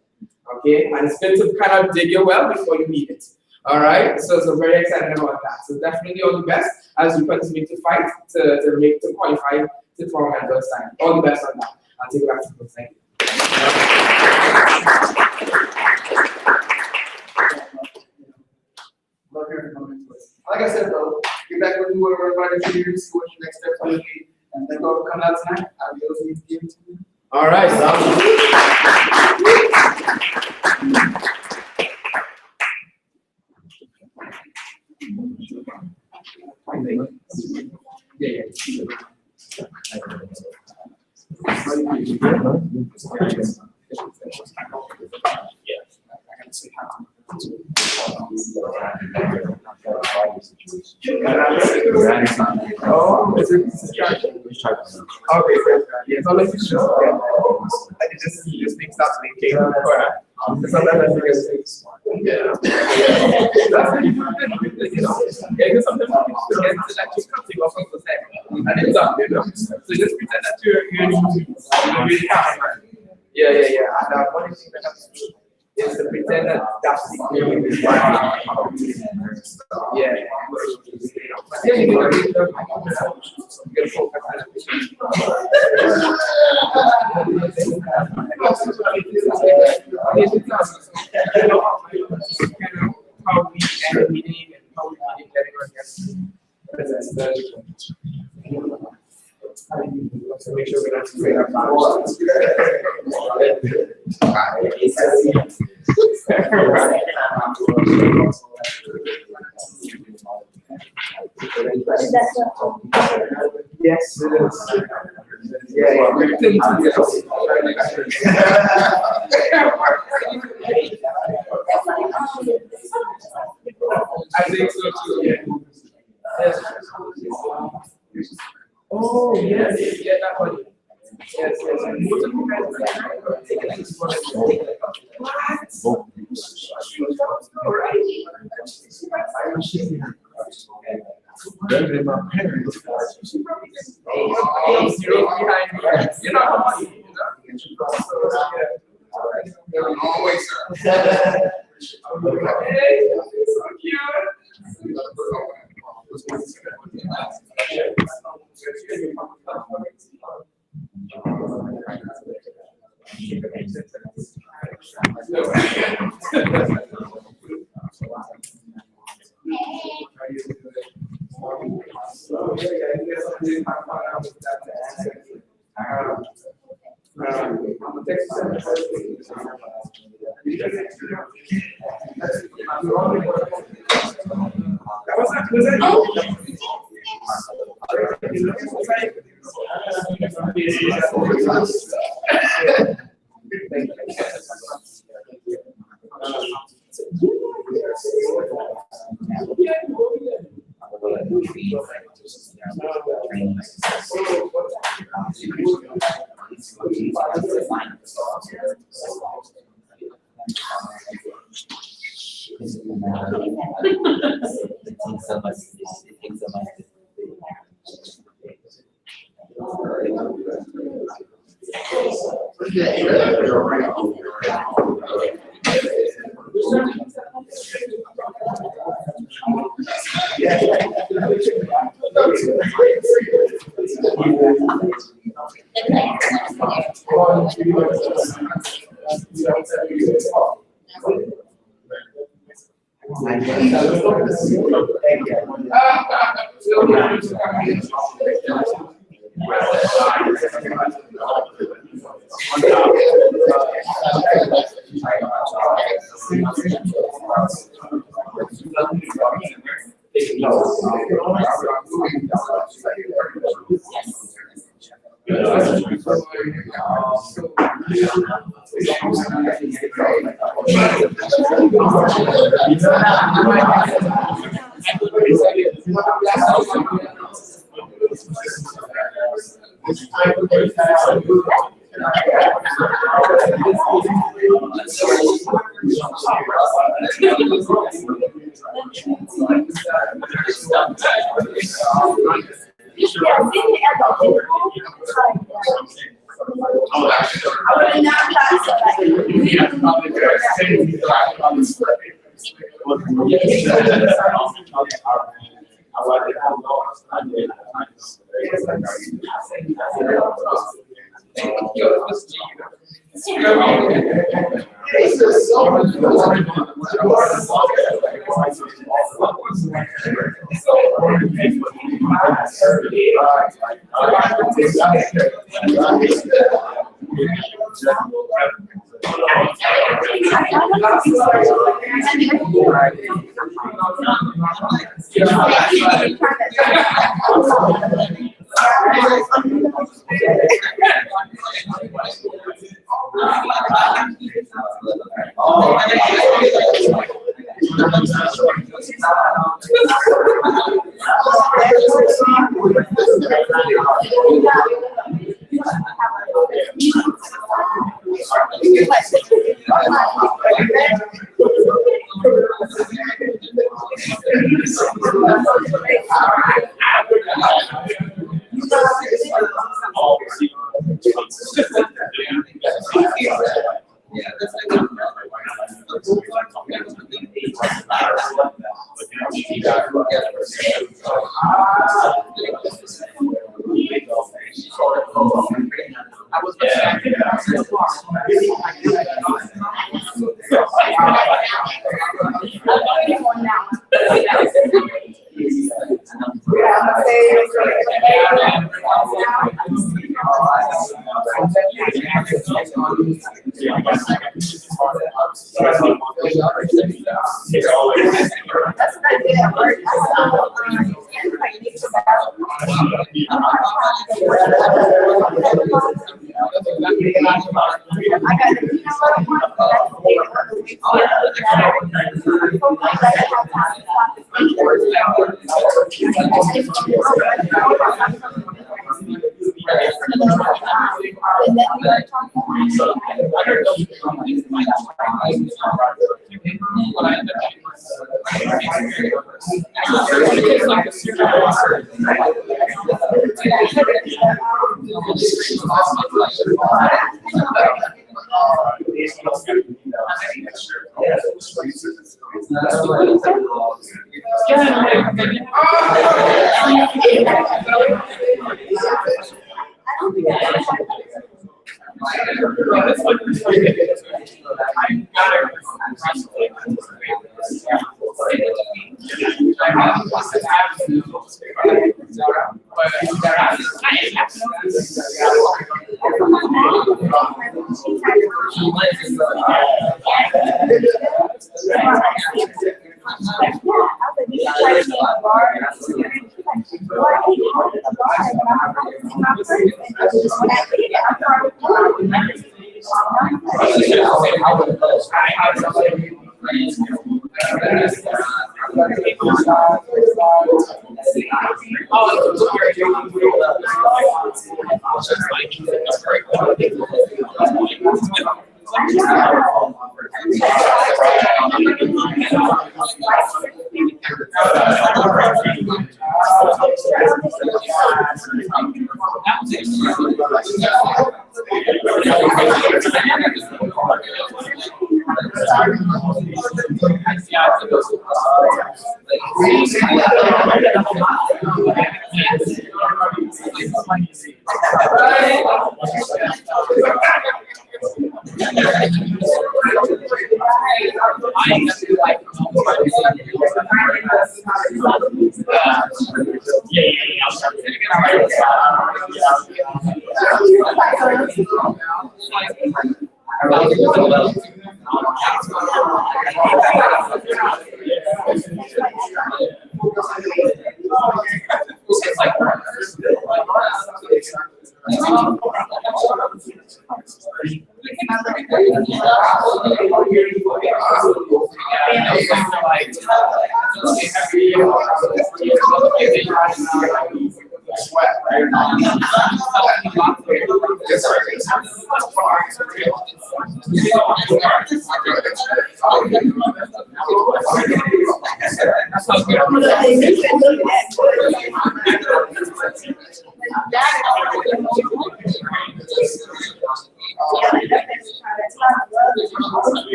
Okay? And it's good to kind of dig your well before you need it. All right? So very excited about that. So definitely all the best as we continue to fight to qualify to our mentors time. All the best on that. I'll take it back to the thing. Love hearing from mentors. Like I said, though, get back with whoever invited you here, see what your next steps will be, and then go come out tonight. I'll be able to give it to you. All right, Yeah. Oh, is it? Okay, yes, I'll let you show. I just mixed up the cake. Sometimes I think it's, yeah. That's really good, you know. Yeah, because sometimes you get like just something or something to say. And it's done, you know. So just pretend that you're really camera. Yeah. And one thing that happens to is to pretend that that's the yeah. But yeah, you get focus on how we end the meeting and how we getting our guests. So make sure we don't create our powers. Yes, it is. Yeah, I think so too. Yeah. Oh yes, yeah, that one. Yes. Better than my parents. You're not funny. Always, sir. Hey, so cute.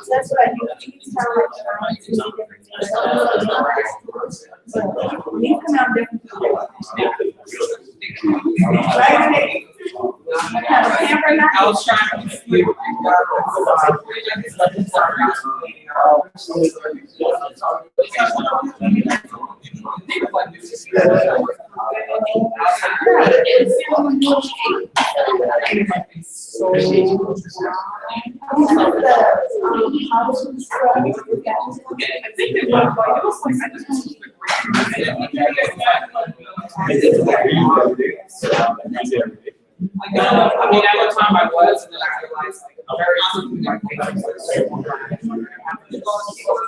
That's what I do. Each time I try to do these come out different. Right? Have a camera now? I was trying to. I think they want to, it was like, I just want to. I mean, at the time I was, and then I realized, like, very quickly, my patience was so long.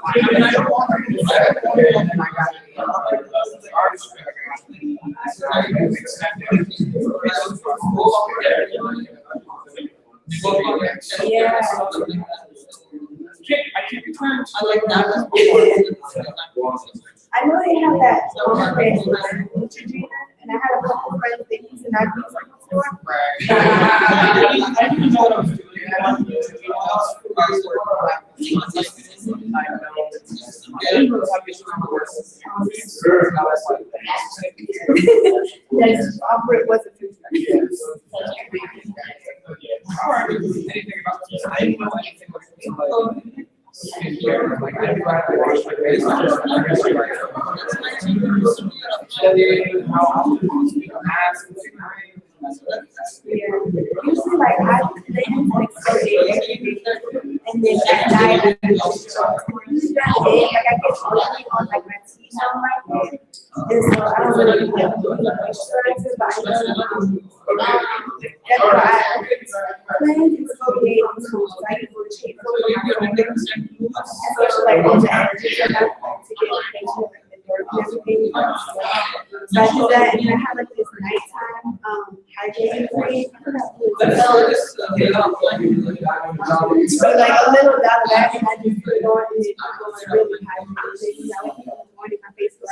I mean, I don't want to do that. And then I got the artist. Yeah. I can't be turned. I like that. I know they have that on Facebook, and I had a couple of friends that used to not use it before. I didn't know what I was doing. That's operate wasn't too Anything about this, I didn't know anything about it. Usually, like, they do exfoliate and then at night, like, I get oily on, like, my teeth on my head. And so I don't really get moisturizer, but I just, that's why I plan to exfoliate to like for cheap. Especially like on the edges, so I want to get like the dirt and everything. So I do that, and then I have like this nighttime hydrating cream. So like a little dot of that, and I just put it on, and it goes really hydrating. I like in the morning, my face starts.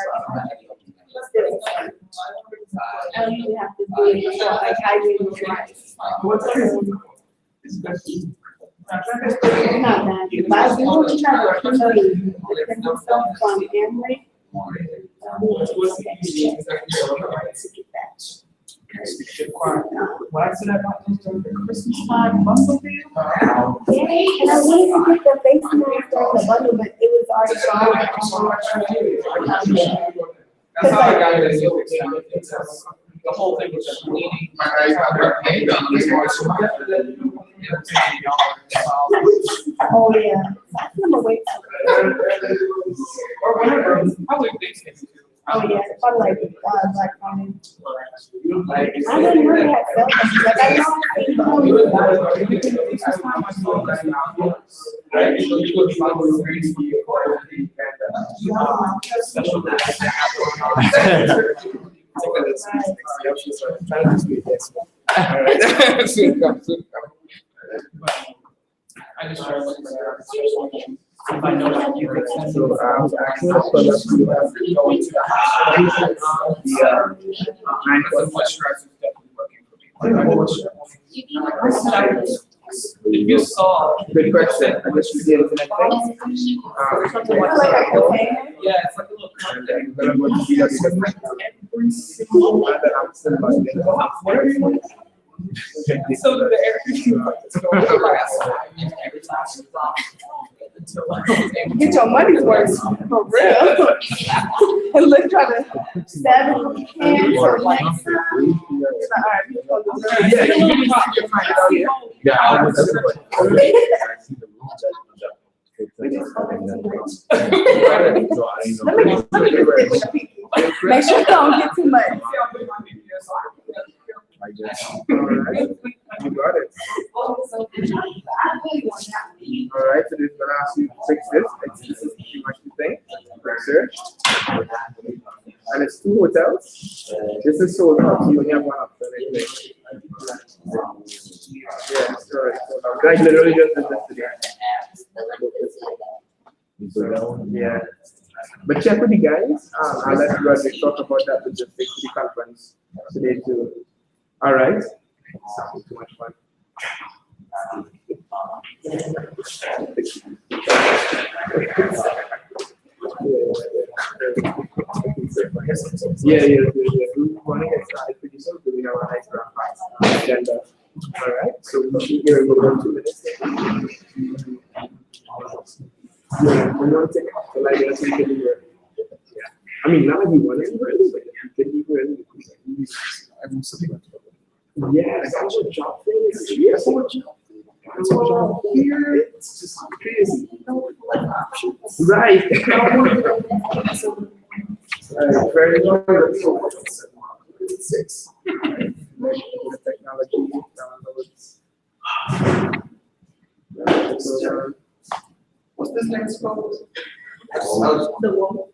I don't even have to do it, like hydrating with rice. It's not bad, but I do want to try to promote the stuff from Amway. Why is it about the Christmas time bundle deal? Yeah, and I wanted to get the face mask on the bundle, but it was already gone. That's how I got it. The whole thing was just bleeding. Oh, yeah. That's number wait. Or whatever, probably big things too. Oh, yeah, probably like, Black Friday. Like, I didn't really have cell phones, like, I know. I just started looking for if I know that you could send. So, actually, so let's do that. Going to the hospital. Yeah. Much stress is definitely working for me. If you saw. Good question. I just revealed the next thing. Yeah, it's like a little. And then I'm going to see that because every single one that I'm sending about it. So the air. Get your money's worth, for real. And look, try to stab it with your hands or like. Alright, we're gonna do Yeah, I was Make sure you don't get too much. You got it. All right, so this is gonna ask you to fix this. This is pretty much the thing. Research. And it's 2 hotels. This is sold out, so you only have 1 option anyway. Yeah, sorry. I literally just did this today. Yeah. But check with the guys. I'll let you guys talk about that with the conference today too. All right. Sounds too much fun. Yeah. We want to get started pretty soon. We have a nice agenda. All right. So we should be here in about 2 minutes. Yeah, we're going to take off the light. Let's make it here. Yeah. I mean, not everyone is ready, but if you can be ready, I'm something like that. Yeah, that's how much job thing is. That's how much job here. It's just crazy. Right. Very good. 6. Technology downloads. What's this next called? The wall.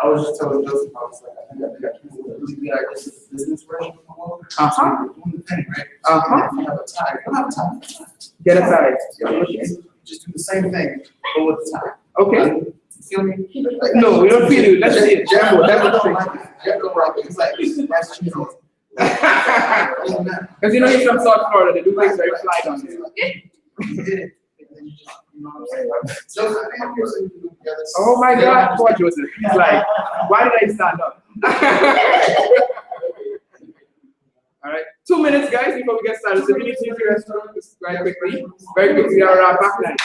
I was just telling Joseph, I was like, I think really good idea for the business version of the wall. Doing the thing, right? If you have a tie, you don't have a tie. Get a tie. Just do the same thing, but with the tie. Okay. Feel me? No, we don't feel you. Let's see it. Jambo, that's the thing. Jambo rock, it's like, that's cheese on it. Because you know he's from South Florida, they do things very fly down there. Oh my God, poor Joseph. He's like, why did I stand up? All right, 2 minutes, guys, before we get started. So we need to use the restroom very quickly. Very quickly, our backline.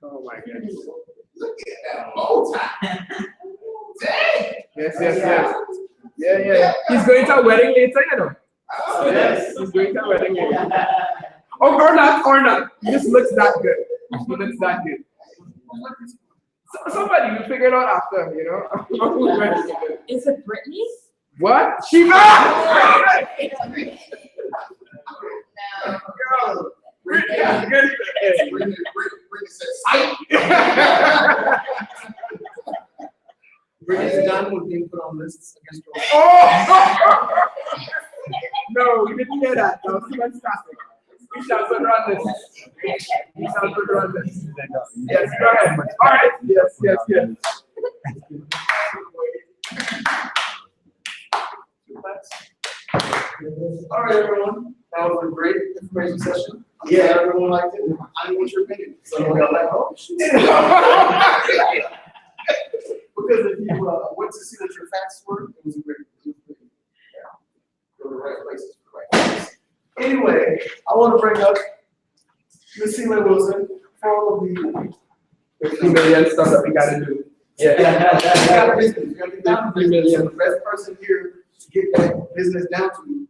Oh my God. Look at that bow tie. Dang. Yes. Yeah. He's going to a wedding later, you know. Yes, he's going to a wedding later. Oh, or not. He just looks that good. He looks that good. Somebody will figure it out after, you know. Is it Brittany? What? Shiva! Brittany, good. Brittany says, "Sight." Brittany's done with being put on lists against her. Oh! No, we didn't hear that. That was too much traffic. We shall put her on this. Yes, go ahead. All right. Yes. All right, everyone. That was a great information session. Yeah, everyone liked it. I didn't want your opinion. So I'm like, oh, shit. Because if you went to see what your facts were, it was great. Go to the right places for the right places. Anyway, I want to bring up Miss Celia Wilson for all of the 50 million stuff that we gotta do. Yeah. You gotta be down to business. So the best person here to get that business down to.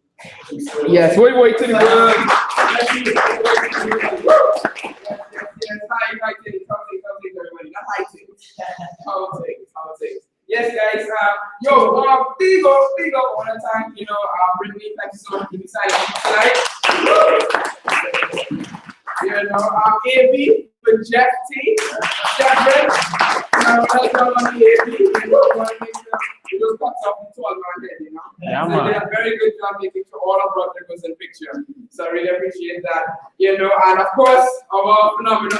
Yes, wait to the ground. Yes, Yes, hi, everybody. Everybody, not hi, Politics. Yes, guys. Big up one time. Brittany, thank you so much for deciding tonight. AB with Jeff T. Jeffrey. Welcome on the AB. We just got something to all my head, Yeah, So man. they did a very good job making sure all of our records in picture. So I really appreciate that. And of course, our phenomenal.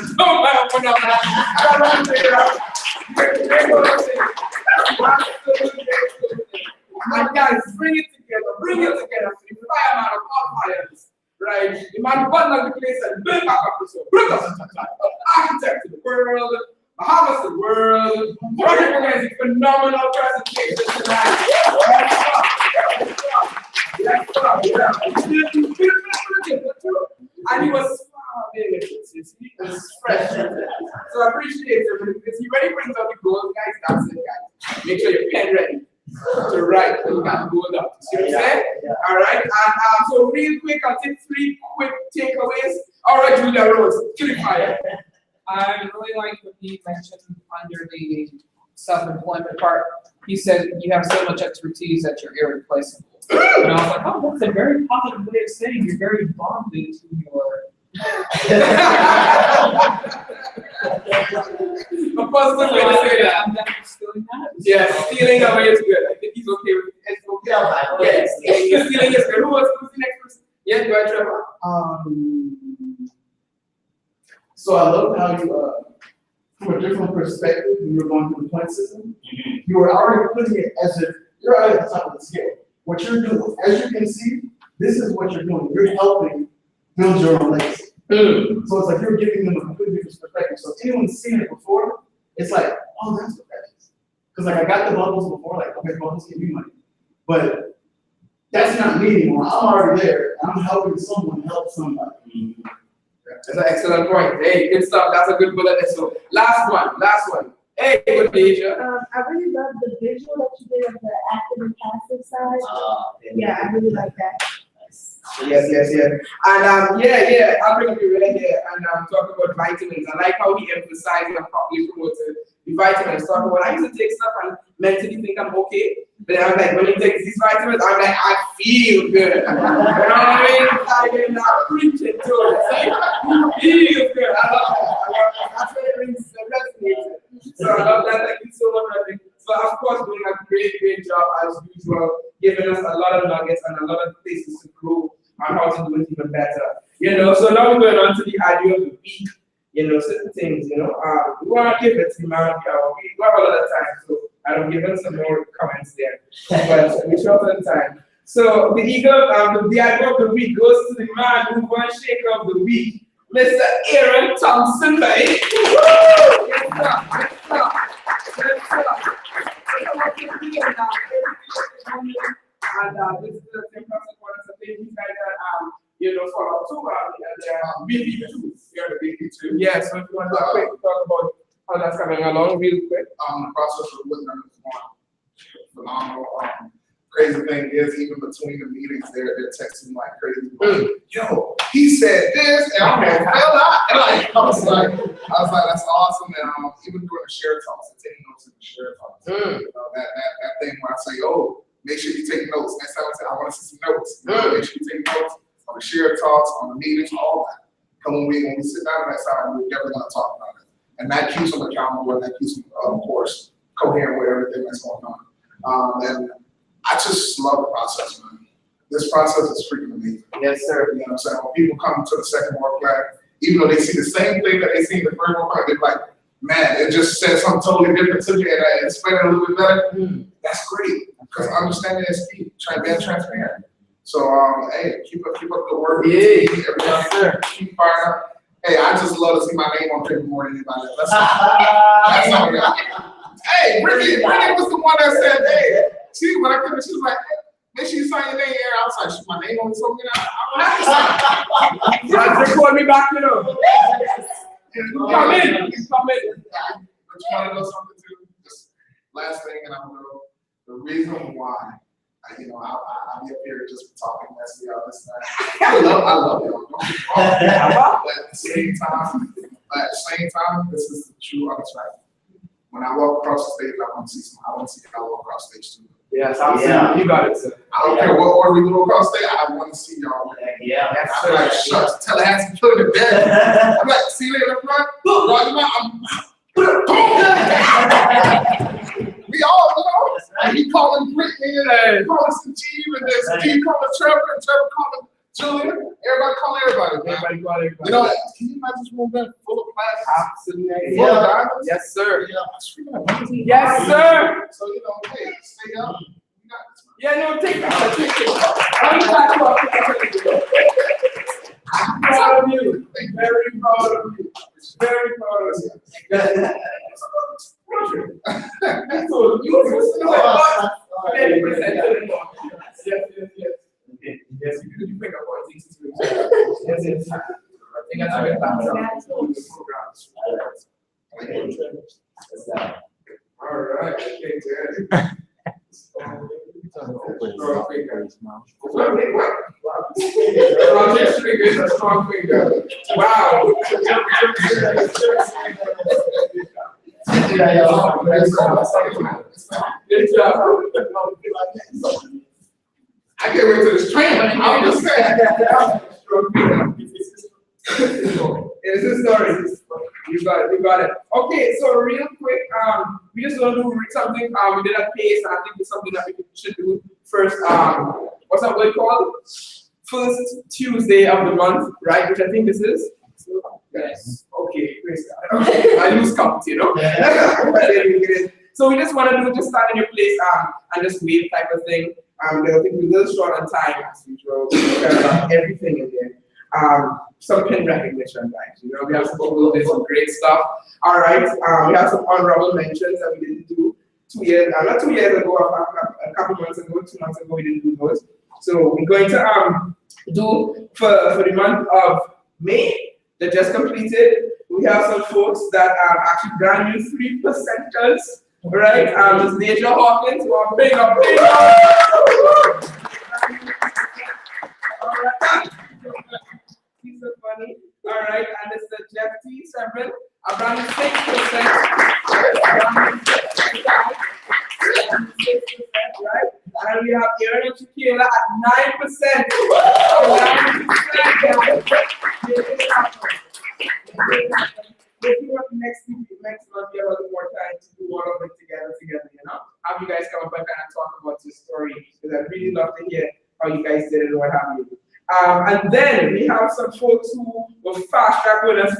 And guys, bring it together, the fireman of all fires, right? The man bundled the place and built back up the soul. Architect of the world, Bahamas the world, organizing phenomenal presentation tonight. And he was smiling, he was fresh. So I appreciate it because he already brings out the gold, guys. That's it, guys. Make sure your pen ready to write when you got the gold up. See what I'm saying? All right. And so real quick, I'll take 3 quick takeaways. All right, Julia Rose, to the fire. I really like what he mentioned under the self-employment part. He said you have so much expertise that you're irreplaceable. And I was like, oh, that's a very positive way of saying you're very bonded to your. A positive way to say that. I'm definitely stealing that. Yeah, stealing away is good. I think he's okay with it. It's okay. Yes, stealing is good. Who's the next person? Yeah, go ahead, Trevor. So I love how you, from a different perspective, when you were going through the point system, you were already putting it as if you're already at the top of the scale. What you're doing, as you can see, this is what you're doing. You're helping build your own legacy. So it's like you're giving them a completely different perspective. So if anyone's seen it before, it's like, oh, that's what that is. Because like I got the bubbles before, like, okay, bubbles give me money. But that's not me anymore. I'm already there. I'm helping someone help somebody. That's an excellent point. Hey, good stuff. That's a good bullet. So last one. Hey, good Asia. I really love the visual that you did of the active and passive side. Yeah, I really like that. Yes. And I'll bring up your red here and talk about vitamins. I like how he emphasized and properly promoted the vitamins. Talk about I used to take stuff and mentally think I'm okay. But I'm like, when he takes these vitamins, I'm like, I feel good. You know what I mean? I'm not preaching to it. See? Feels good. I love that. That's what it means to resonate. So I love that. Thank you so much, Rodney. So of course, doing a great job as usual, giving us a lot of nuggets and a lot of places to grow on how to do it even better. So now we're going on to the idea of the week. Certain things, we want to give it to man. We have a lot of time, so I don't give them some more comments there. But we short on time. So the idea of the week goes to the man who won shaker of the week, Mr. Aaron Thompson, right? And this is the same person who wants to thank you guys that for October and BB2. You're the BB2. Yeah, so if you want to talk about how that's coming along real quick. The process of looking at this one phenomenal. Crazy thing is, even between the meetings, they're texting like crazy. Yo, he said this, and I'm like, fell out. And I was like, that's awesome. And even during the share talks, taking notes in the share talks, that thing where I say, oh, make sure you take notes. Next time I say, I want to see some notes. Make sure you take notes on the share talks, on the meetings, all that. Because when we sit down next time, we're definitely going to talk about it. And that keeps them accountable, and that keeps them, of course, coherent with everything that's going on. And I just love the process, man. This process is freaking amazing. Yes, sir. You know what I'm saying? When people come to the second work plan, even though they see the same thing that they see in the first work plan, they're like, man, it just said something totally different to me, and I explain it a little bit better. That's great, because understanding is key, being transparent. So, hey, keep up the work. Yeah, everybody, keep firing up. Hey, I just love to see my name on paper more than anybody else. That's all. Hey, Brittany was the one that said, hey, she when I came, she was like, make sure you sign your name here. I was like, my name on something. I don't have to sign. Record me back, Come in. But you want to know something too? Just last thing, and I'm going to go. The reason why, I'll be up here just talking messy all this time. I love y'all. Don't get me wrong. But at the same time, this is the true honest fact. when I walk across the stage, I want to see y'all walk across the stage too. Yes, absolutely. You got it, sir. I don't care what order we go across there, I want to see y'all. Yeah. I'm like, shucks, Tallahassee put it bed. I'm like, see you later, front. Look, right, we all, and he calling Brittany and calling Steve and then Steve calling Trevor and Trevor calling Julian. Everybody calling everybody. Everybody got it. You know, can you imagine this room being full of plastic? Absolutely. Full of diamonds? Yes, sir. Yeah. Yes, sir. So, you know, hey, stay up. You got this. Yeah, no, take that. Take it. I'm proud of you. Very proud of you. Very proud of you. So you know yes, you pick up what things to yes, yes. I think that's a good all right, okay, good. Strong finger. Wow. Good job. I can't wait till this training. I'm just saying. It's a story. You got it. Okay, so real quick, we just want to do something. We did a pace, and I think it's something that we should do first. What's that word called? First Tuesday of the month, right? Which I think this is. Yes. Okay, praise God. I lose count, you know. So we just want to do just stand in your place and just wave type of thing. I think we're a little short on time as usual. Because everything in there. Some pin recognition, guys. You know, we have some people who did some great stuff. All right. We have some honorable mentions that we didn't do 2 years, not 2 years ago, a couple months ago, 2 months ago, we didn't do those. So we're going to do for the month of May that just completed. We have some folks that are actually brand new 3%ers. Right, this Deja Hawkins, who are big up. All right, he's so funny. All right, and it's the Jeff T7, around 6%. Right, and we have Aaron and Shakira at 9%. If you have next month, we have a little more time to do all of it together, you know? Have you guys come up and kind of talk about your story, because I'd really love to hear how you guys did it and what have you. And then we have some folks who were fast track with us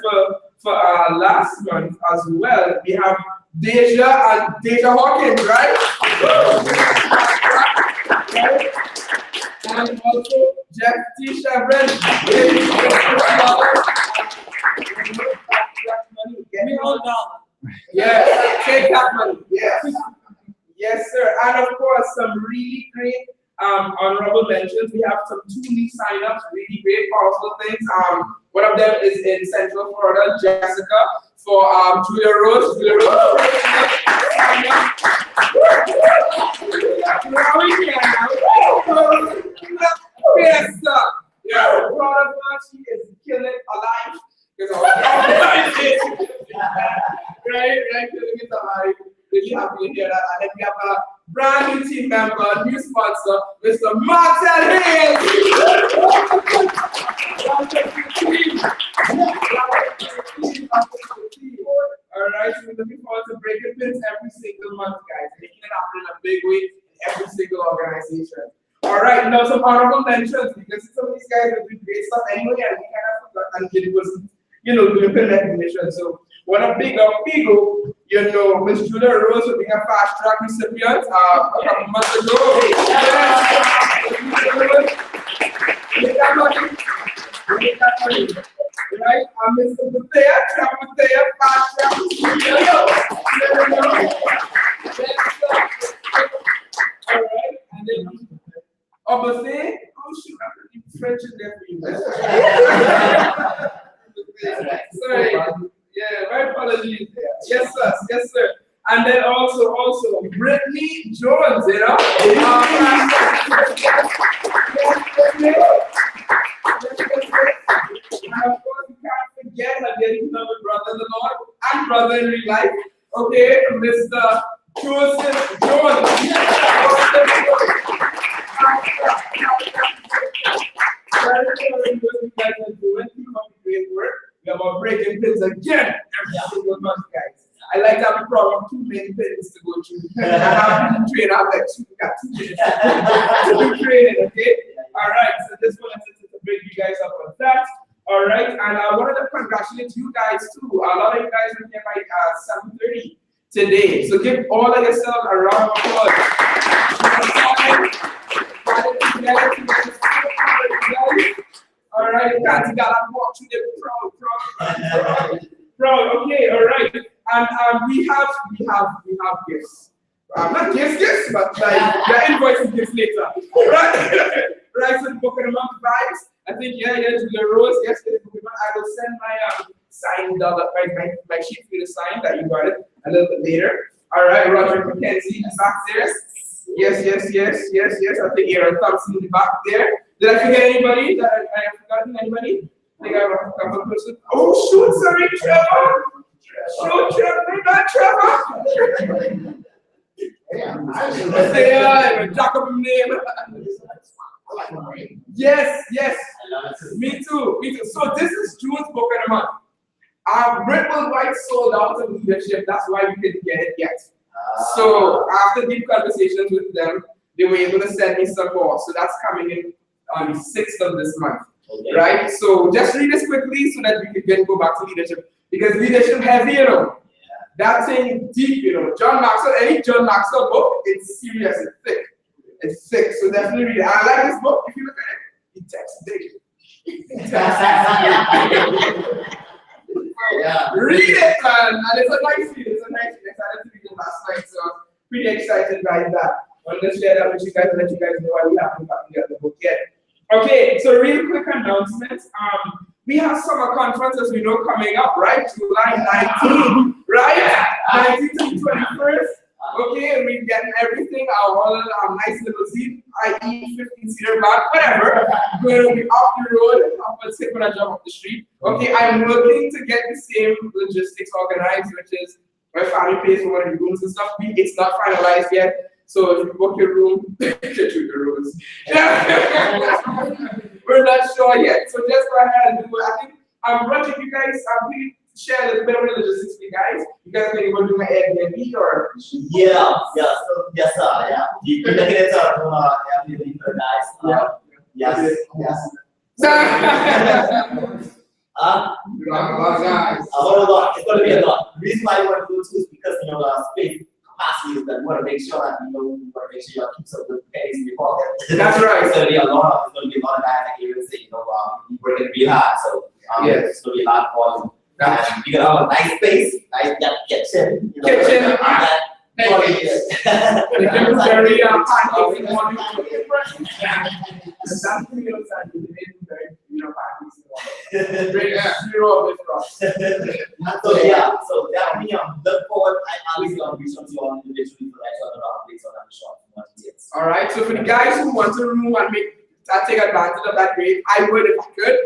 for last month as well. We have Deja Hawkins, right? And also Jeff T. Chevron. Yes, take that money. Yes. Yes, sir. And of course, some really great honorable mentions. We have some 2 new signups, really great, powerful things. One of them is in Central Florida, Jessica, for Julia Rose. Yes, sir. Yeah, we're proud of her. She is killing it alive. Right, killing it alive. Really happy to hear that. And then we have a brand new team member, new sponsor, Mr. Marcel Hayes. All right, so we're looking forward to breaking pins every single month, guys. Making it happen in a big way in every single organization. All right, now some honorable mentions, because some of these guys are doing great stuff anyway, and we kind of forgot until it was, doing pin recognition. So, one of big Figo, Miss Julia Rose will be a fast track recipient a couple months ago. Right? Mr. Bethea, Trevor Bethea, fast track recipient. All right, and then Bethea, oh shoot, I'm going to French in there for you. Sorry. Yeah, my apologies there. Yes, sir. And then also Brittany Jones, And of course, we can't forget her getting to know brother in the Lord and brother in real life. Okay, Mr. million pins again every single month, guys. I like to have a problem of 2 million pins to go through. And I have to train out like got 2 minutes to do training, okay? All right, so just wanted to bring you guys up on that. All right, and I wanted to congratulate you guys too. A lot of you guys are here by 7:30 today. So give all of yourselves a round of applause. All right, you can't get out walk through the proud. Okay, all right. And we have gifts. Not gifts, but like the invoices gifts later. Right? Right, so the book of the month vibes. I think Julia Rose, yes, I will send my signed my sheet for you to sign that you got it a little bit later. All right, Roger McKenzie is back there. Yes. I think Aaron Thompson in the back there. Did I forget anybody? I have forgotten anybody? I think I have a couple person. Oh shoot, sorry, Trevor. Shoot, Trevor, not Trevor. Jacob name. Yes. Me too. So this is June's book of the month. Brit was White sold out of leadership. That's why we couldn't get it yet. So after deep conversations with them, they were able to send me some more. So that's coming in on the 6th of this month. Okay. Right? So just read this quickly so that we can then go back to leadership. Because leadership heavy, you know. That thing deep, you know. John Maxwell, any John Maxwell book, it's serious, it's thick. It's thick, so definitely read it. I like this book. If you look at it, it texts big. Read it, man. And it's a nice read. It's a nice read. I started to read it last night, so I'm pretty excited by that. I'm going to share that with you guys and let you guys know why we haven't gotten the other book yet. Okay, so real quick announcements. We have summer conference, as we know, coming up, right? July 19th, right? 19th to 21st. Okay, we're getting everything, our nice little seat, i.e. 15-seater van, whatever. We're going to be up the road, up a tip when I jump up the street. Okay, I'm working to get the same logistics organized, which is my family pays for one of the rooms and stuff. It's not finalized yet, so if you book your room, get through the rooms. We're not sure yet, so just go ahead and do it. I think Roger, you guys, please share a little bit of the logistics with you guys. You guys think you're going to do my Airbnb or? Yeah. You can look at it on Airbnb for guys. Yes. It's going to be a lot. The reason why you want to do this is because space capacity is that you want to make sure that you keep some good pennies in your pocket. That's right. It's going to be a lot of guys that you will say, you work in real hard. So it's going to be a lot of fun. And you can have a nice space, nice kitchen. Kitchen. So definitely look forward. I obviously want to reach out to you all individually for other updates on that short. All right. So for the guys who want to room and take advantage of that rate, I would if I could,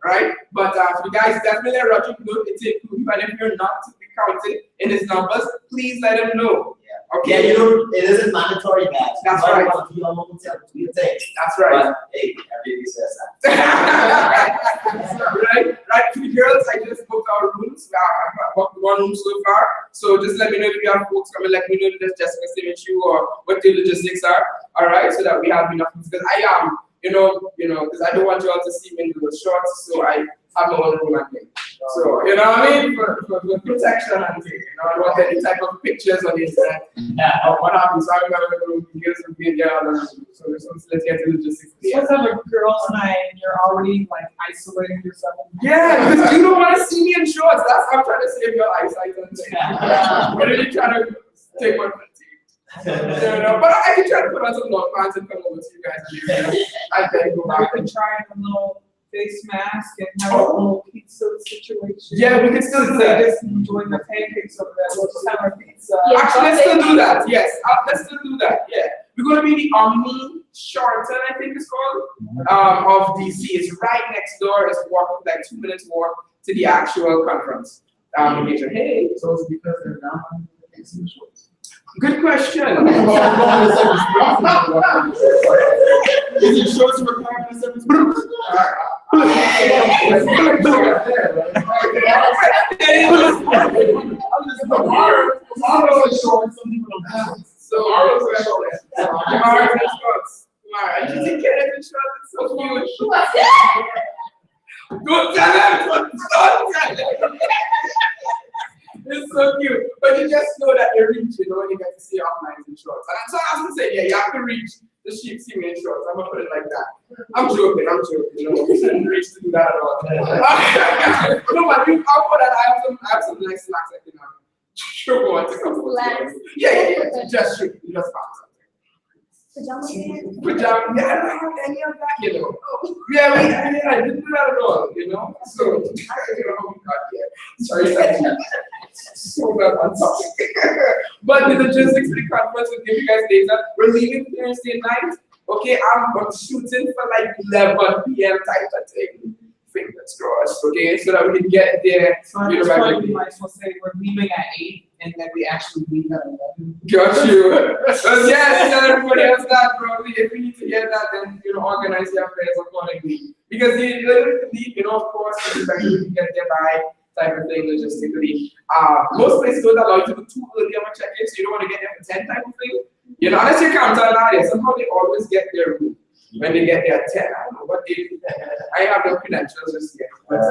right? But for the guys, definitely a Roger note. It's included, but if you're not to be counted in his numbers, please let him know. Okay. Yeah, it isn't mandatory, guys. That's right. That's right. But hey, everybody says that. Right. For the girls, I just booked our rooms. I booked one room so far. So just let me know if you have folks coming. Let me know if there's Jessica staying with you or what the logistics are. All right, so that we have enough. Because I am, because I don't want you all to see me in the shorts, so I have my own room and thing. So, you know what I mean? For protection and thing. I don't want any type of pictures on the internet. Of what happens. So I'm going to give some video. So let's get to the logistics. You guys have a girls' night and you're already like isolating yourself. Yeah, because you don't want to see me in shorts. That's how I'm trying to save your eyesight. What are you trying to take one for the team? But I can try to put on some long pants and come over to you guys. I then go back and try a little face mask and have a little pizza situation. Yeah, we can still do that. Just enjoying the pancakes over there. We'll just have our pizza. Actually, let's still do that. Yes, let's still do that. Yeah, we're going to be the Omni Shorten, I think it's called, of DC. It's right next door. It's walking like 2 minutes more to the actual conference. Hey, so it's because they're not in shorts. Good question. Is it shorts requiring a service? Kumar in shorts. Kumar, and you see Kenneth in shorts, it's so cute. Don't tell him! Don't tell him! It's so cute. But you just know that you reach, you know, when you get to see offline in shorts. And so I was gonna say, yeah, you have to reach the sheep see me in shorts. I'm gonna put it like that. I'm joking, you know, you shouldn't reach to do that at all. No, but I'll put that, I have some nice snacks I can sure want to come for. Yeah, just shoot, you just found something. Pajama pants? Pajama, yeah, I don't have any of that, you know. Yeah, I didn't do that at all, you know. So, I don't know how we got here. Sorry, so bad on topic. But the logistics for the conference will give you guys data. We're leaving Thursday night. Okay, I'm shooting for like 11 p.m. type of thing. Fingers crossed, okay, so that we can get there. So at this point, we might as well say we're leaving at 8 and then we actually leave at 11. Got you. Yes, tell everybody else that probably. If we need to get that, then organize your affairs accordingly. Because the little leave, of course, we can get there by type of thing logistically. Most places don't allow you to do too early of a check-in, so you don't want to get there for 10 type of thing. Unless you count on that, somehow they always get their room. When they get there at 10, I don't know what they do. I have no credentials just yet. But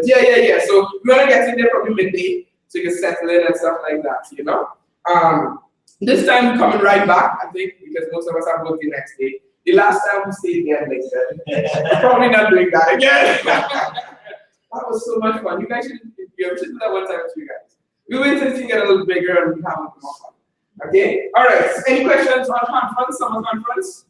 yeah. So we want to get in there probably midday so you can settle in and stuff like that, This time we're coming right back, I think, because most of us are working next day. The last time we stayed there like that. We're probably not doing that again. That was so much fun. You guys should do that one time with you guys. We wait until things get a little bigger and we have more fun. Okay? Alright, so any questions on conference, summer conference?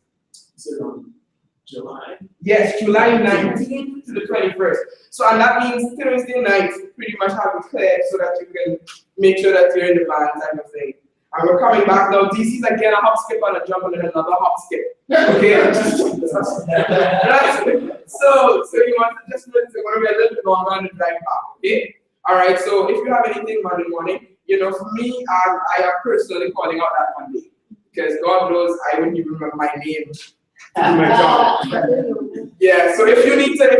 July? Yes, July 19th to the 21st. So, and that means Thursday night, pretty much have it cleared so that you can make sure that you're in the van type of thing. And we're coming back now. DC's again a hop, skip, and a jump, and then another hop, skip. Okay? So you want to just notice it's going to be a little bit longer on the drive back. Okay? Alright, so if you have anything Monday morning, for me, I am personally calling out that Monday. Because God knows I wouldn't even remember my name. My job. Yeah, so if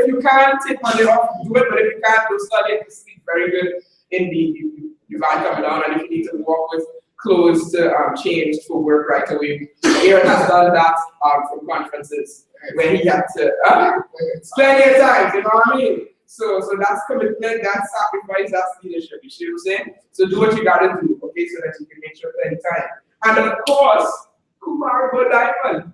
you can't take Monday off, do it, but if you can't, do study and sleep very good in the van coming down, and if you need to walk with clothes to change for work right away. Aaron has done that for conferences when he had to plenty of times, you know what I mean? So that's commitment, that's sacrifice, that's leadership, you see what I'm saying? So do what you gotta do, okay, so that you can make sure plenty time. And of course, Kumar Diamond.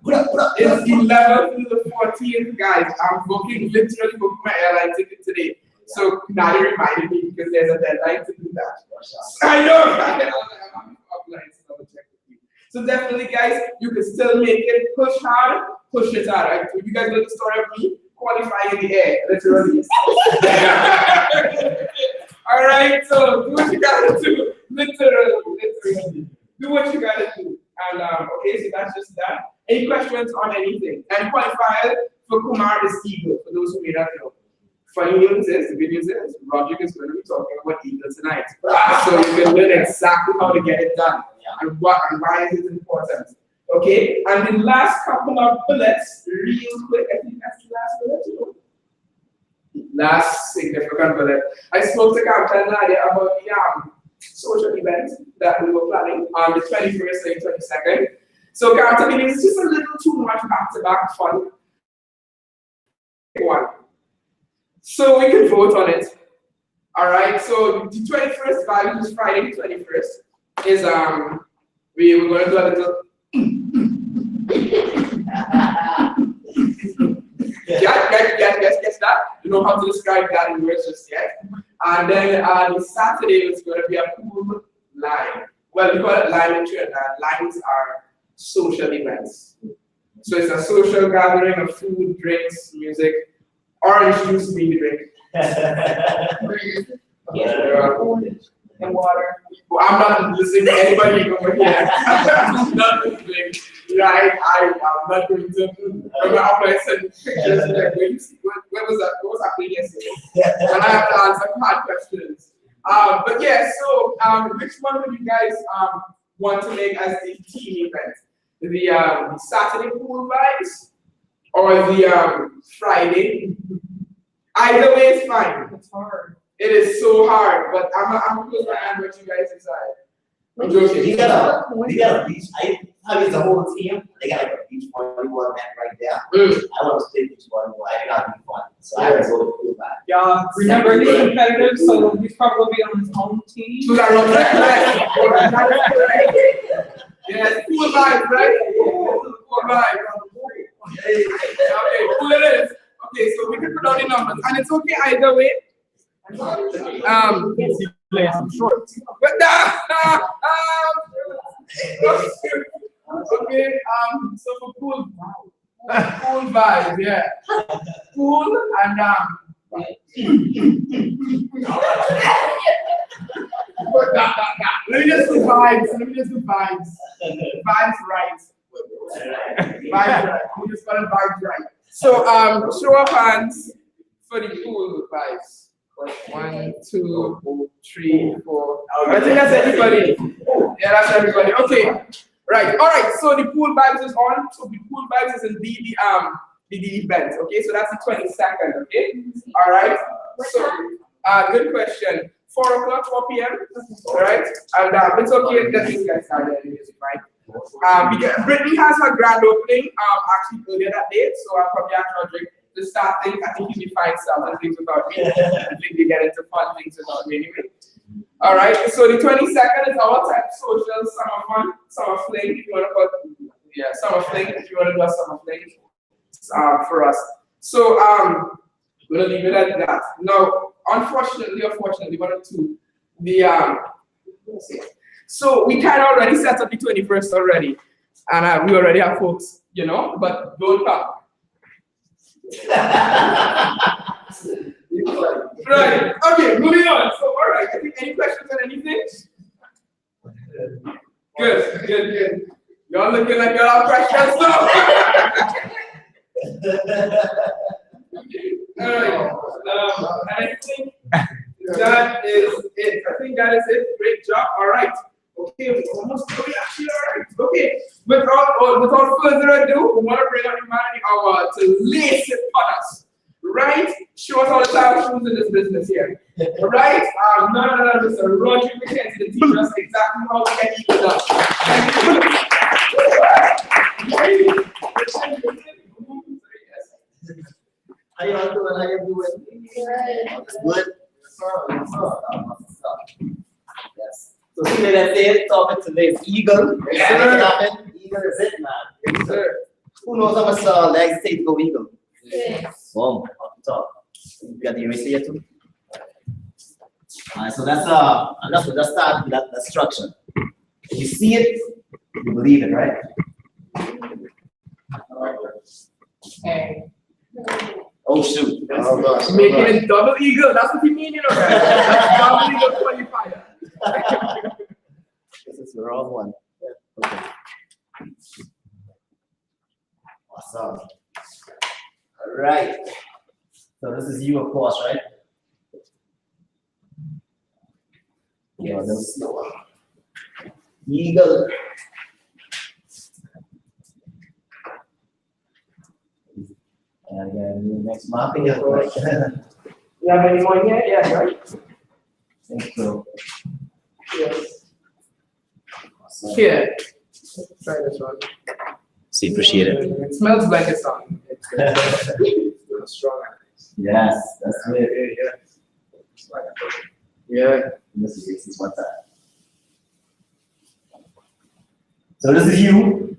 It's 11th to the 14th, guys. I'm literally booking my airline ticket today. So now you reminded me because there's a deadline to do that. I know. So definitely, guys, you can still make it. Push hard, push it hard. Right? So you guys know the story of me qualifying in the air, literally. All right. So do what you gotta do, literally. Do what you gotta do. And okay, so that's just that. Any questions on anything? And qualifier for Kumar is Eagle, for those who may not know. Funny news is, the good news is, Roger is going to be talking about Eagle tonight. So you can learn exactly how to get it done and why is it important. Okay, and the last couple of bullets, real quick, I think that's the last bullet, Last significant bullet. I spoke to Captain Nadia about the social event that we were planning on the 21st and 22nd. So Captain, it's just a little too much back-to-back fun. One. So we can vote on it. All right. So the 21st value, which is Friday the 21st, is we're going to do a little. Guess that. You know how to describe that in words just yet. And then the Saturday is going to be a pool line. Well, we call it line in Trinidad. Lines are social events. So it's a social gathering of food, drinks, music. Orange juice being the drink. And water. Well, I'm not listening to anybody over here. I'm not listening. I'm not going to. I'm not going to send pictures. Like, where was that? What was happening yesterday? And I have to answer hard questions. But yeah, so which one would you guys want to make as the team event? The Saturday pool vibes or the Friday? Either way is fine. It's hard. It is so hard, but I'm gonna close my hand what you guys decide. I'm joking. They got a beach. I mean, the whole team. They got like a beach volleyball net right there. I want to play beach volleyball. I think that'd be fun. So I would go to pool back. Yeah, remember he's competitive, so he's probably on his own team. So that yes, pool vibes, right? Pool vibes. Okay, cool it is. Okay, so we can put out the numbers, and it's okay either way. But okay, so for pool vibes, yeah. Pool and let me just do vibes. Vibes right. Vibes right. We just got vibes right. So show of hands for the pool vibes. 1, 2, 3, 4. I think that's everybody. Yeah, that's everybody. Okay. Right. All right. So the pool vibes is on. So the pool vibes is indeed the event. Okay. So that's the 22nd. Okay. All right. So good question. 4 o'clock, 4 p.m. All right. And it's okay that these guys started the music, right? Brittany has her grand opening actually earlier that day. So I'll probably ask Roderick to start things. I think he'll be fine starting things without me. I think we get into fun things without me anyway. All right, so the 22nd is our type of social summer fun, summer fling, if you want to put, summer fling, if you want to do a summer fling for us. So we're gonna leave it at that. Now, unfortunately or fortunately, one or two, so we kind of already set up the 21st already, and we already have folks, you know, but don't come. Right. Okay, moving on. So, all right. Any questions on anything? Good. Y'all looking like y'all have questions, so. All right. And I think that is it. Great job. All right. Okay, we're almost actually all right. Okay. Without further ado, we want to bring up Humanity Hour to lace it on us. Right? Show us all the time shoes in this business here. Right? No, Mr. Roger McKenzie to teach us exactly how to get equal done. How you all doing? How you doing? Good. Yes. So today that's it. Topic today is Eagle. Yes, Eagle is it, man. Yes, sir. Who knows how much legs it takes to go Eagle? Yes. Boom. Up top. You got the eraser here too? Alright, so that's let's start with that structure. If you see it, you believe it, right? Hey. Oh shoot. Oh gosh. Making it double eagle. That's what you mean, you know, guys. That's double eagle qualifier. This is the wrong one. Okay. Awesome. All right. So this is you, of course, right? Yeah, a little slower. Eagle. And again, the next marking is right. You have any more here? Yeah, right? I think so. Yes. Awesome. Here. Try this one. So you appreciate it. It smells like a song. It's strong. Yes, that's it. Yeah. This is one time. So this is you.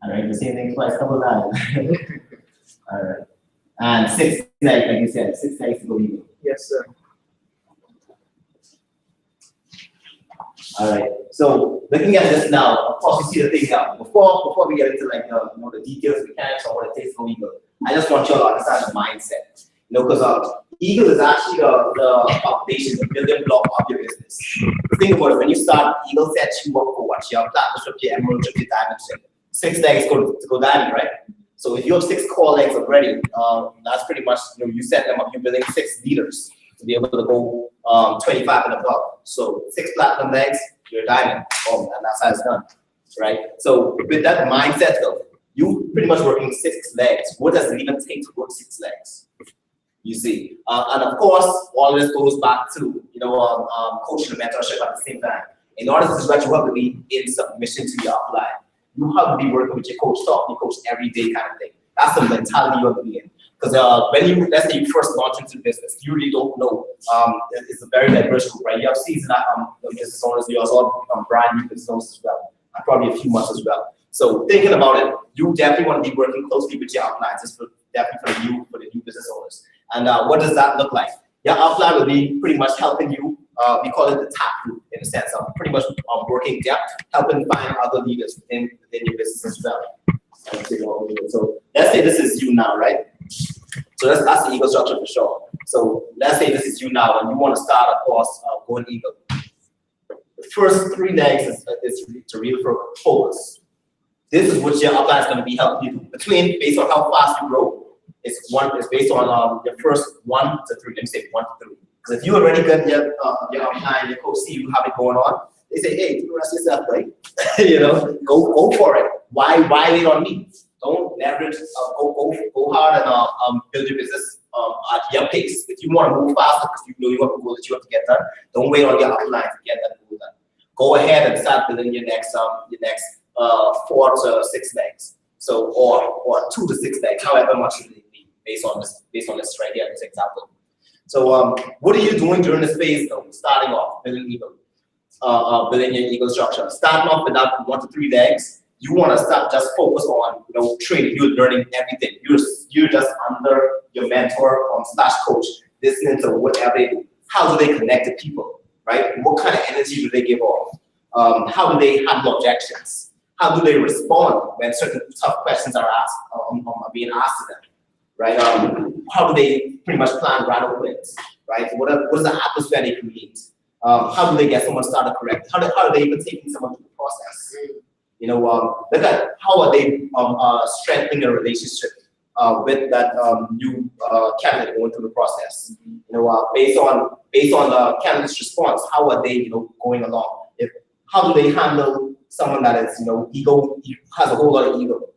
All right, the same thing twice, couple times. All right. And 6 legs, like you said, 6 legs to go even. Yes, sir. All right. So looking at this now, of course, you see the thing now. Before we get into like the details, mechanics, or what it takes to go eagle, I just want you all to understand the mindset. Because eagle is actually the foundation, the building block of your business. Think about it. When you start, eagle sets you up for what? Your platinum strip, your emerald strip, your diamond strip. 6 legs to go diamond, right? So if you have 6 core legs already, that's pretty much you set them up. You're building 6 leaders to be able to go 25 and above. So 6 platinum legs, you're a diamond. And that's how it's done, right? So with that mindset, though, you pretty much working 6 legs. What does it even take to work 6 legs? You see, and of course, all this goes back to coaching and mentorship at the same time. In order to do that, you have to be in submission to your upline. You have to be working with your coach, talking to your coach every day, kind of thing. That's the mentality you have to be in. Because let's say you first launch into business, you really don't know. It's a very diverse group, right? You have seasoned business owners, you also have brand new business owners as well, and probably a few months as well. So thinking about it, you definitely want to be working closely with your uplines. It's definitely for the new business owners. And what does that look like? Your upline will be pretty much helping you. We call it the tap group in a sense. Pretty much working depth, helping find other leaders within your business as well. So let's say this is you now, right? So that's the ego structure for sure. So let's say this is you now, and you want to start a course going ego. The first 3 legs is to really focus. This is what your upline is going to be helping you do. Based on how fast you grow, it's based on your first 1 to 3. Let me say 1 to 3. Because if you already got your upline, your coach see you have it going on, they say, hey, do the rest yourself, right? Go for it. Why wait on me? Don't leverage. Go hard and build your business at your pace. If you want to move faster, because you have a goal that you have to get done, don't wait on your upline to get that goal done. Go ahead and start building your next 4 to 6 legs. So or 2 to 6 legs, however much it may be, based on this right here, this example. So what are you doing during this phase though? Starting off, building ego, building your ego structure. Starting off with that 1 to 3 legs. You want to start just focus on training. You're learning everything. You're just under your mentor / coach, listening to whatever they do. How do they connect to people, right? What kind of energy do they give off? How do they handle objections? How do they respond when certain tough questions are asked, are being asked to them, right? How do they pretty much plan grand openings, right? What is the atmosphere they create? How do they get someone started correct? How do they even take someone through the process? Look at how are they strengthening a relationship with that new candidate going through the process. Based on the candidate's response, how are they going along? How do they handle someone that is ego has a whole lot of ego?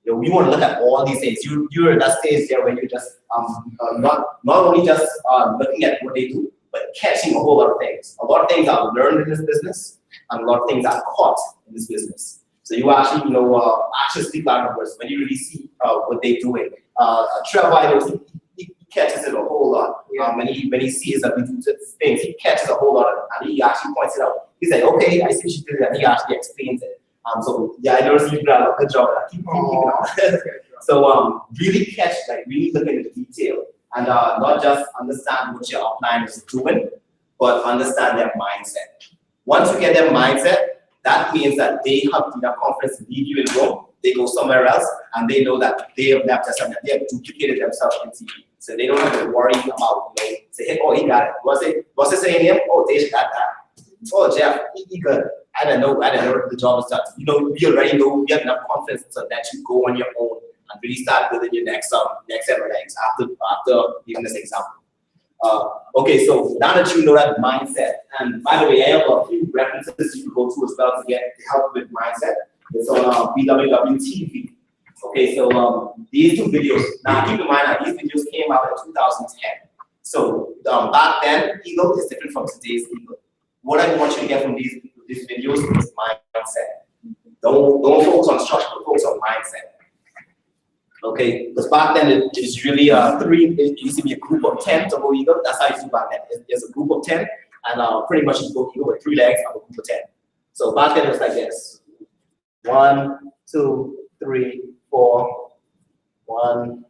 We want to look at all these things. You're in that stage there where you're just not only just looking at what they do, but catching a whole lot of things. A lot of things are learned in this business, and a lot of things are caught in this business. So you actually, actually speak loud words when you really see what they're doing. Trevor, he catches it a whole lot. When he sees that we do things, he catches a whole lot, and he actually points it out. He's like, okay, I see what you did, and he actually explains it. So yeah, I noticed you did a good job at that. Keep on. So really catch, really look into detail, and not just understand what your upline is doing, but understand their mindset. Once you get their mindset, that means that they have enough confidence to leave you in the room. They go somewhere else, and they know that they have left us and they have duplicated themselves in TV. So they don't have to worry about, say, hey, oh, he got it. What's his name? Oh, Dave got that. Oh, Jeff, he good. I don't know the job is done. We already know, we have enough confidence so that you go on your own and really start building your next set of legs after giving this example. Okay, so now that you know that mindset, and by the way, I have a few references you can go to as well to help with mindset. It's on BWWTV. Okay, so these 2 videos, now keep in mind that these videos came out in 2010. So back then, ego is different from today's ego. What I want you to get from these videos is mindset. Don't focus on structure, but focus on mindset. Okay, because back then it is really it used to be a group of 10 to go ego. That's how you do back then. There's a group of 10, and pretty much you go ego with 3 legs of a group of 10. So back then it was like this: 1, 2, 3, 4. 1,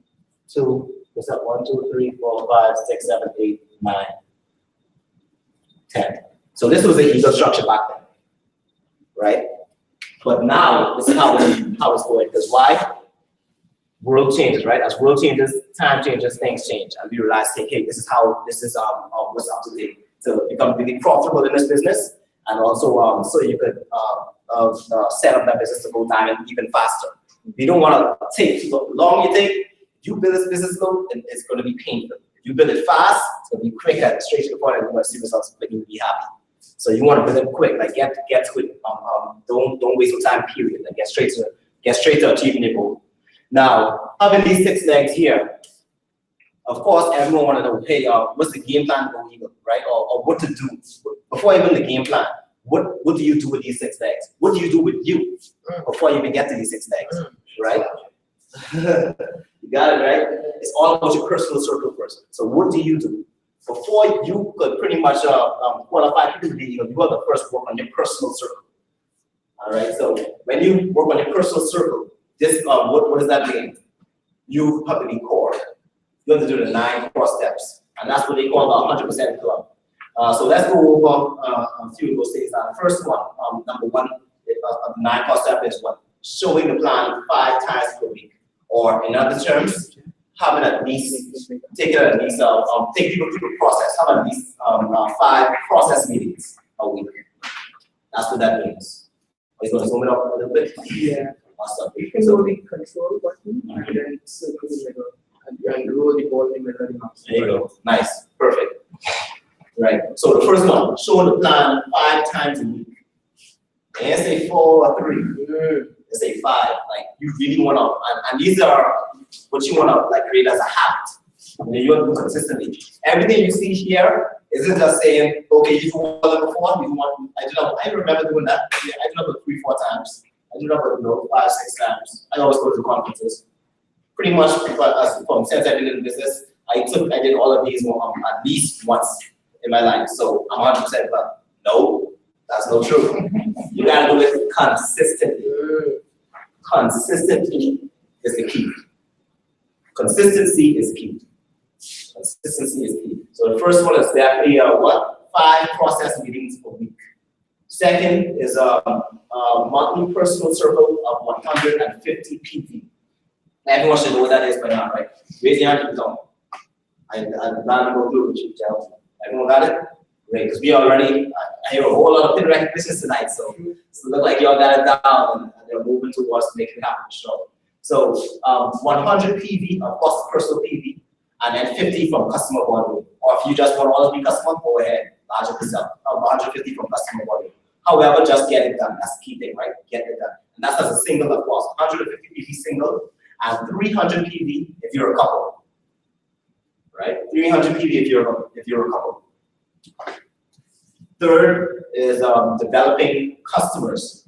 2. What's that? 1, 2, 3, 4, 5, 6, 7, 8, 9, 10. So this was the ego structure back then, right? But now this is how it's going. Because why? World changes, right? As world changes, time changes, things change, and we realize, hey, this is what's up to date to become really profitable in this business, and also so you could set up that business to go down even faster. We don't want to take too long. You take, you build this business slow, and it's going to be painful. If you build it fast, it's going to be quick and straight to the point, and you're going to see results, but you'll be happy. So you want to build it quick, get to it. Don't waste your time. Period. Get straight to achieving your goal. Now, having these 6 legs here, Of course, everyone want to know, hey, what's the game plan for Eagle, right? Or what to do before even the game plan. What do you do with these 6 legs? What do you do with you before you even get to these 6 legs, right? You got it, right? It's all about your personal circle first. So what do you do before you could pretty much qualify to be Eagle? You are the first work on your personal circle. All right. So when you work on your personal circle, this what does that mean? You have to be core. You have to do the 9 core steps, and that's what they call the 100% club. So let's go over a few of those things. First one, number 1, of 9 core step is what? Showing the plan 5 times per week, or in other terms, having at least take people through the process. Have at least 5 process meetings a week. That's what that means. Are you going to zoom it up a little bit? Yeah. Awesome. You can hold the control button and then circle the middle and roll the ball in the middle of the mouse. There you go. Nice. Perfect. Right. So the first one, showing the plan 5 times a week. And say 4 or 3. Let's say 5. Like you really want to, and these are what you want to like create as a habit. You want to do consistently. Everything you see here isn't just saying, okay, you do all that before. You want. I remember doing that. Yeah, I did it 3, 4 times. I did it 5, 6 times. I always go to conferences. Pretty much, since I've been in business, I did all of these at least once in my life. So I'm 100%. But no, that's not true. You gotta do it consistently. Consistency is the key. Consistency is key. Consistency is key. So the first one is definitely 5 process meetings a week. Second is a monthly personal circle of 150 PV. Everyone should know what that is by now, right? Raise your hand if you don't. I'm not going to go through what you tell me. Everyone got it? Great, because we already, I hear a whole lot of pin recognitions tonight, so it looks like y'all got it down and they're moving towards making it happen. So 100 PV, of course, personal PV, and then 50 from customer volume. Or if you just want all to be customer, go ahead, larger yourself. 150 from customer volume. However, just get it done. That's the key thing, right? Get it done. And that's as a single, of course. 150 PV single, and 300 PV if you're a couple. Right? 300 PV if you're a couple. Third is developing customers.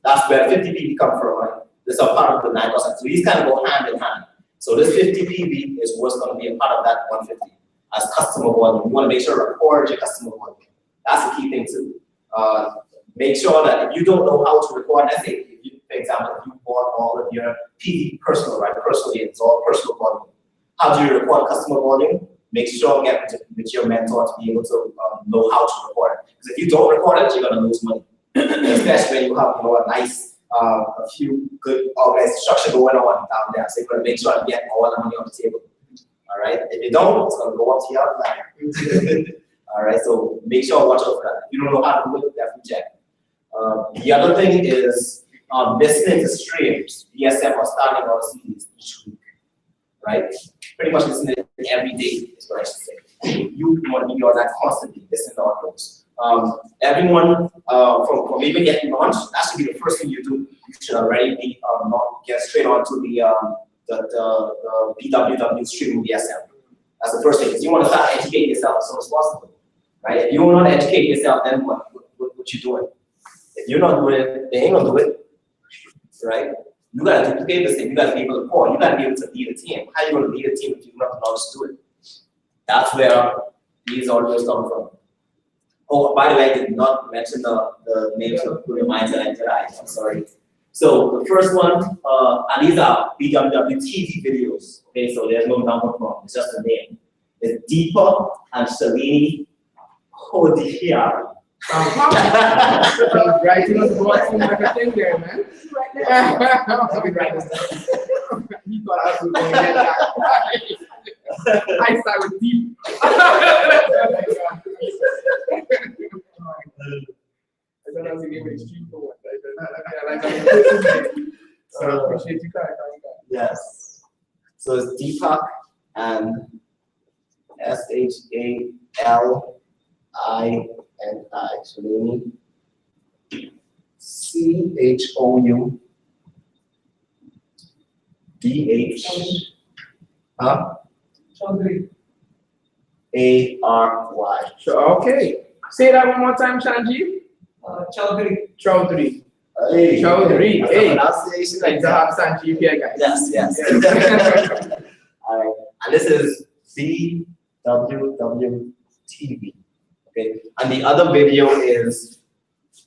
That's where 50 PV come from, right? This is a part of the 9%. So these kind of go hand in hand. So this 50 PV is what's going to be a part of that 150 as customer volume. You want to make sure to record your customer volume. That's the key thing too. Make sure that if you don't know how to record, let's say, for example, if you bought all of your PV personal, right? Personally, it's all personal volume. How do you record customer volume? Make sure get with your mentor to be able to know how to record it. Because if you don't record it, you're going to lose money. Especially when you have a nice, a few good organized structure going on down there. So you're going to make sure to get all the money on the table. All right. If you don't, it's going to go up to your plan. All right. So make sure watch out for that. If you don't know how to do it, definitely check. The other thing is listening to streams, DSM or starting or CDs each week. Right? Pretty much listening to it every day is what I should say. You want to be on that constantly, listen to audios. Everyone from even getting launched, that should be the first thing you do. You should already be not get straight onto the BWW streaming DSM. That's the first thing, because you want to start educating yourself as soon as possible. Right? If you don't educate yourself, then what you doing? If you're not doing it, they ain't gonna do it. Right? You gotta duplicate this thing, you gotta be able to call, you gotta be able to lead a team. How are you gonna lead a team if you don't know how to do it? That's where these audios come from. Oh, by the way, I did not mention the names of the minds that I did. I'm sorry. So the first one, and these are BWW TV videos. Okay, so there's no number from, it's just a name. It's Deepa and Shalini Hodhia. Right, you know, the boss and everything there, man. Let me write this down. He thought I was going to get that. I start with deep. I thought I was going to give it extreme for what. So I appreciate you coming. Yes. So it's Deepak and Shalini. Shalini. CHOUDH. Chaudhary. A-R-Y. Sure, okay. Say that one more time, Shanji. Chaudhary. Chaudhary. Hey. Chaudhary, That's the hey. pronunciation like Like to that. have Sanjeev here, guys. Yes, yes. All right, and this is BWWTV. Okay, and the other video is,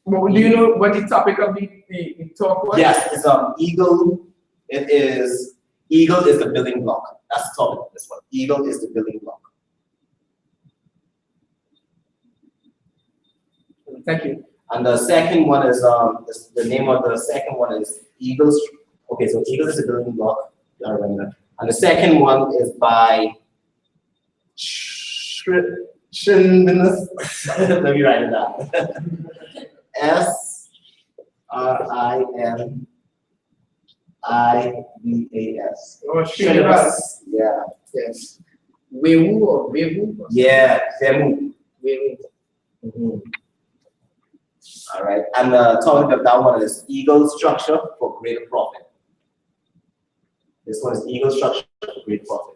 Well, do you know what the topic of the talk was? yes, it's Eagle. It is Eagle is the building block. That's the topic of this one. Eagle is the building block. Thank you. And the second one is the name of the second one is Eagles. Okay, so Eagle is the building block. I remember that. And the second one is by Shrinvinus. Let me write it down. S-R-I-N-I-V-A-S. Oh, Srinivas. Yeah. Yes. Wewu or Wewu? Yeah, Vemu. Wewu. Mhm. All right, and the topic of that one is Eagle structure for greater profit. This one is Eagle structure for greater profit.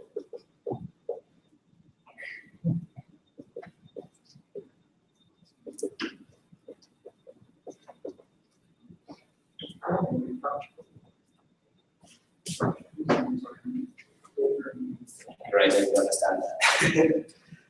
Right, you understand that.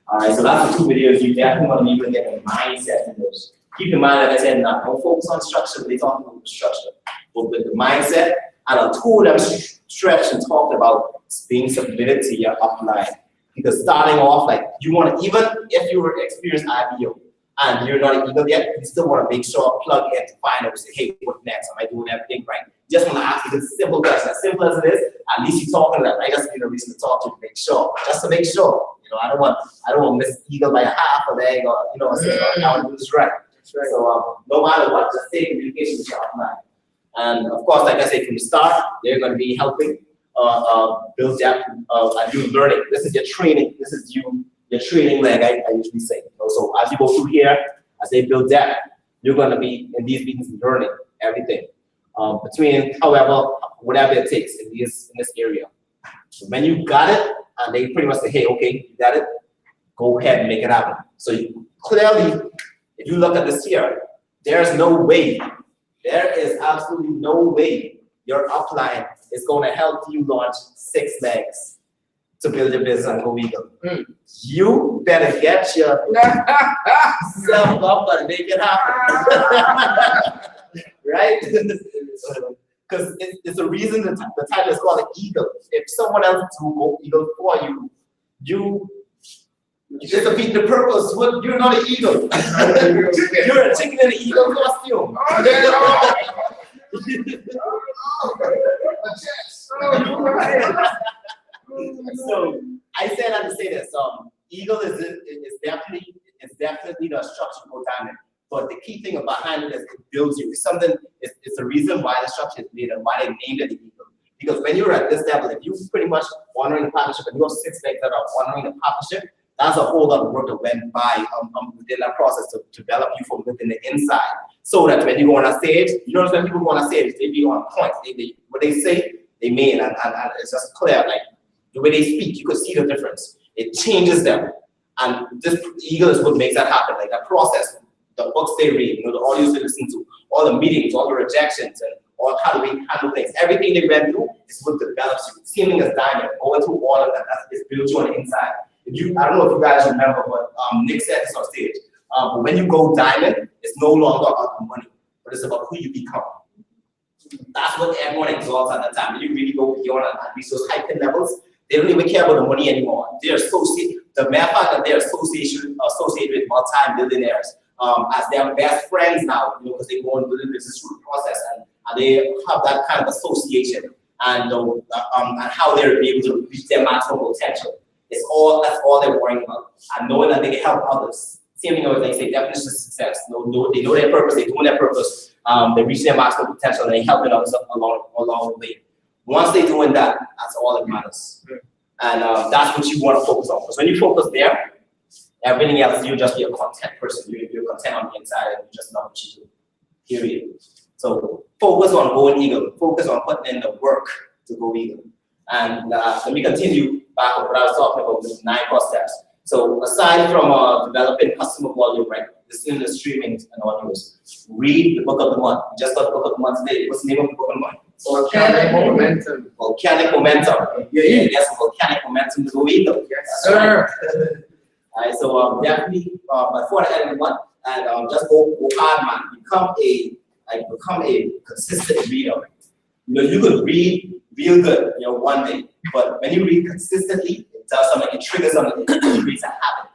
All right, so that's the two videos. You definitely want to even get a mindset in those. Keep in mind, like I said, not don't focus on structure, but they talk about structure. But with the mindset, and a tool that stretched and talked about being submitted to your upline. Because starting off, like you want to, even if you were experienced IBO and you're not an Eagle yet, you still want to make sure plug in to find out, say, hey, what next? Am I doing everything right? Just want to ask you this simple question, as simple as it is. At least you're talking that, right? That's a reason to talk to you, make sure, just to make sure. You know, I don't want miss Eagle by a half a leg, or you know, say, I want to do this right. Right. So no matter what, just stay in communication with your upline. And of course, like I say, from the start, they're going to be helping build that and you learning. This is your training. This is your training leg. I usually say. You know, so as you go through here, as they build that, you're going to be in these meetings learning everything between, however, whatever it takes in this area. So when you got it, and they pretty much say, hey, okay, you got it. Go ahead and make it happen. So you, clearly. If you look at this here, there's no way, there is absolutely no way your upline is going to help you launch 6 legs to build your business and go Eagle. You better get yourself up and make it happen. Right? Because it's a reason the title is called an Eagle. If someone else will go Eagle for you, you defeat the purpose. What? You're not an eagle. You're a chicken in an eagle costume. So I say that to say this. Eagle is definitely the structure for diamond. But the key thing behind it is it builds you. It's something. It's the reason why the structure is made and why they named it the eagle. Because when you're at this level, if you pretty much honoring the partnership and you have 6 legs that are honoring the partnership. That's a whole lot of work that went by within that process to develop you from within the inside. So that when you go on a stage, you notice when people go on a stage, they be on point. What they say, they mean, and it's just clear. Like the way they speak, you could see the difference. It changes them. And this Eagle is what makes that happen. Like that process, the books they read, you know, the audios they listen to, all the meetings, all the rejections, and all how do we handle things. Everything they went through is what develops you. Seeming as diamond, going through all of that, it builds you on the inside. I don't know if you guys remember, but Nick said this on stage. But when you go diamond, it's no longer about the money, but it's about who you become. That's what everyone exalts at that time. When you really go beyond and reach those high levels, they don't even care about the money anymore. They're associated. The mere fact that they're associated with multi-millionaires as their best friends now, you know, because they go and build a business through the process, and they have that kind of association and how they're able to reach their maximum potential. That's all they're worrying about. And knowing that they can help others. Same thing with, like, say, definition of success. They know their purpose, they're doing their purpose, they reach their maximum potential, and they're helping others along the way. Once they're doing that, that's all that matters. And that's what you want to focus on. Because when you focus there, everything else, you'll just be a content person. You're content on the inside, and you just love what you do. Period. So focus on going Eagle. Focus on putting in the work to go Eagle. And let me continue back on what I was talking about with 9 core steps. So aside from developing customer volume, right, listening to streaming and audios, read the book of the month. We just got the book of the month today. What's the name of the book of the month? Volcanic momentum. Volcanic momentum. Yeah, get some volcanic momentum to go read them. Yes, sir. Alright, so definitely before the end of the month, and just go hard, man. Become a consistent reader. You know, you could read real good, you know, one day, but when you read consistently, it does something. It triggers something. It creates a habit.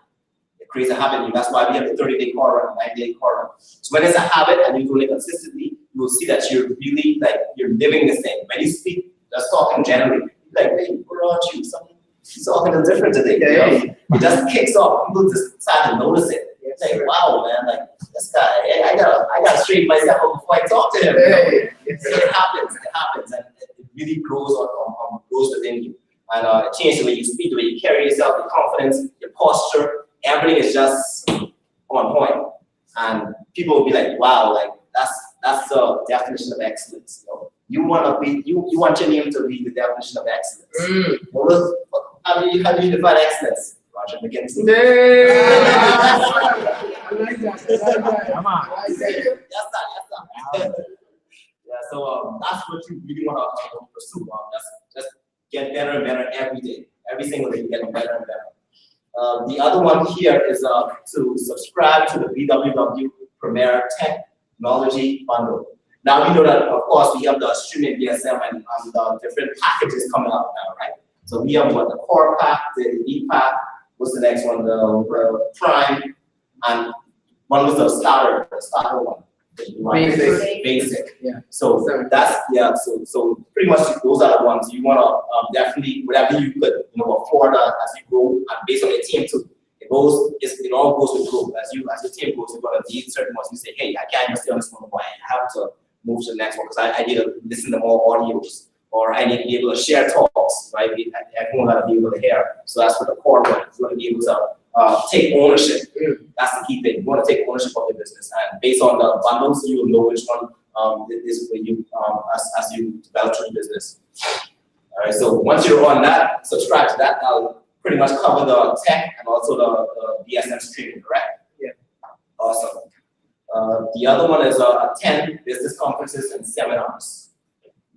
It creates a habit. That's why we have the 30-day core run, 90-day core run. So when it's a habit and you do it consistently, you will see that you're really you're living this thing. When you speak, just talking generally, like, hey, where are you? He's talking a little different today. You know? It just kicks off. People just start to notice it. It's like, wow, man, like this guy. Hey, I gotta straighten myself up before I talk to him. Hey. It happens, and it really grows grows within you. And it changes the way you speak, the way you carry yourself, your confidence, your posture. Everything is just on point. And people will be like, wow, like that's the definition of excellence. You know? You want your name to be the definition of excellence. How do you define excellence? Roger McKinsey. Come on. Yes, yeah, so that's what you really want to pursue. Just get better and better every day. Every single day, you're getting better and better. The other one here is to subscribe to the BWW Premier Technology Bundle. Now we know that, of course, we have the streaming BSM and the different packages coming out now, right? So we have the core pack, the elite pack. What's the next one? The prime, and one was the starter one. Basic. Yeah. So that's So pretty much those are the ones you want to definitely whatever you could afford as you grow, and based on your team too. It all goes with growth. As your team grows, you're gonna need certain ones. You say, hey, I can't even stay on this one. I have to move to the next one because I need to listen to more audios, or I need to be able to share talks, right? Everyone got to be able to hear. So that's what the core one. You want to be able to take ownership. That's the key thing. You want to take ownership of the business, and based on the bundles, you will know which one is for you as you develop your business. All right. So once you're on that, subscribe to that. I'll pretty much cover the tech and also the BSM streaming, correct? Yeah. Awesome. The other one is attend business conferences and seminars.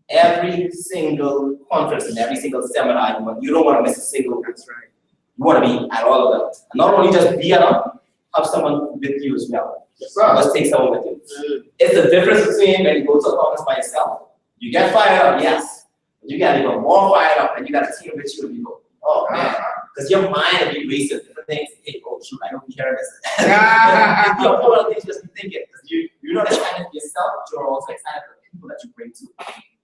Every single conference and every single seminar, you don't want to miss a single. That's right. You want to be at all of them. And not only just be at them, have someone with you as well. Let's take someone with you. It's the difference between when you go to a conference by yourself. You get fired up, yes. But you get even more fired up, and you got a team with you and you go, oh man. Because your mind will be racing different things. Hey, oh shoot, I don't be hearing this. You have a lot of things just be thinking. Because you're not excited for yourself, but you're also excited for the people that you bring to.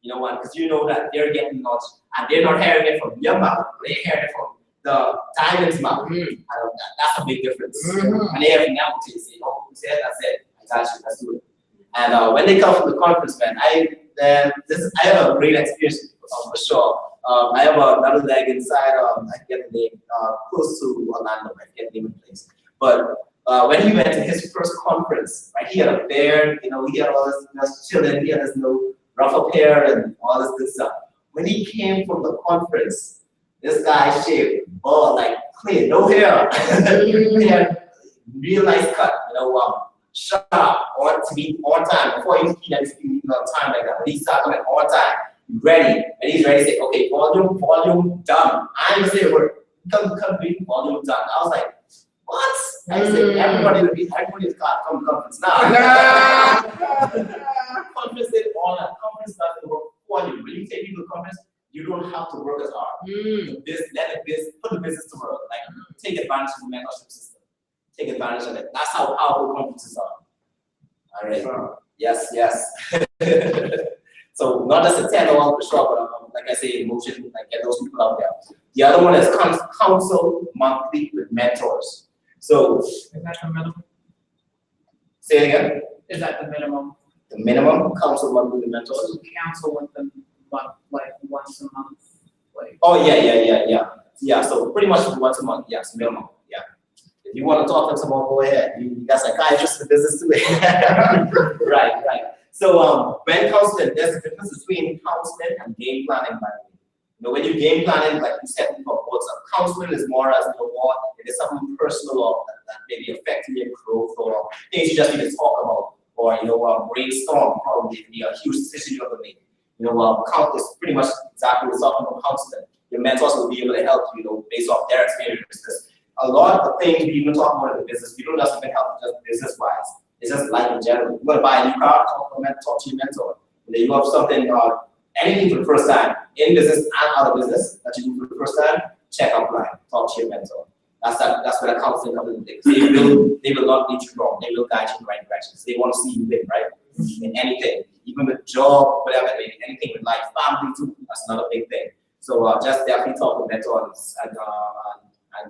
You know what? Because you know that they're getting knowledge, and they're not hearing it from your mouth. They're hearing it from the diamond's mouth. That's a big difference. And they have now to say, oh, who said that's it. I got you, let's do it. And when they come from the conference, man, I have a great experience for sure. I have another leg inside, I get the name, close to Orlando, I get the name of the place. But when he went to his first conference, right, he had a beard, he had all this chilling, he had this rough up hair and all this good stuff. When he came from the conference, this guy shaved, bald, like clean, no hair. He had real nice cut, sharp, to be on time. Before he had to be on time like that, but he started coming on time, ready, and he's ready to say, okay, volume done. I ain't say a word. Come read, volume done. I was like, what? I said, everybody's got come conference now. Conference did all that. Conference doesn't work for you. When you take people to conference, you don't have to work as hard. Put the business to work. Like, take advantage of the mentorship system. Take advantage of it. That's how powerful conferences are. All right. Yes. So not just attend all for sure, but like I say, emotion, like get those people out there. The other one is counsel monthly with mentors. So Is that the minimum? say it again. Is that the minimum? The minimum counsel monthly with mentors. Council with them, but like once a month, like. Oh yeah. Yeah. So pretty much once a month. Yes, minimum. Yeah. If you want to talk to someone, go ahead. You got psychiatrists in the business too. Right. So when counseling, there's a difference between counseling and game planning, by the way. You know, when you game planning, like you said before, what's counseling is more as more, it is something personal or that may be affecting your growth or things you just need to talk about, or brainstorm probably be a huge decision you're gonna make. You know, is pretty much exactly what's talking about counseling. Your mentors will be able to help you, based off their experience. Because a lot of the things we even talk about in the business, we don't just even help just business wise. It's just life in general. You want to buy a new car, talk to your mentor. When you have something, anything for the first time, in business and out of business, that you do for the first time, check outline, talk to your mentor. That's where the counseling comes in. They will not lead you wrong. They will guide you in the right direction. They want to see you win, right? In anything, even with job, whatever, maybe anything with life, family too. That's another big thing. So just definitely talk with mentors and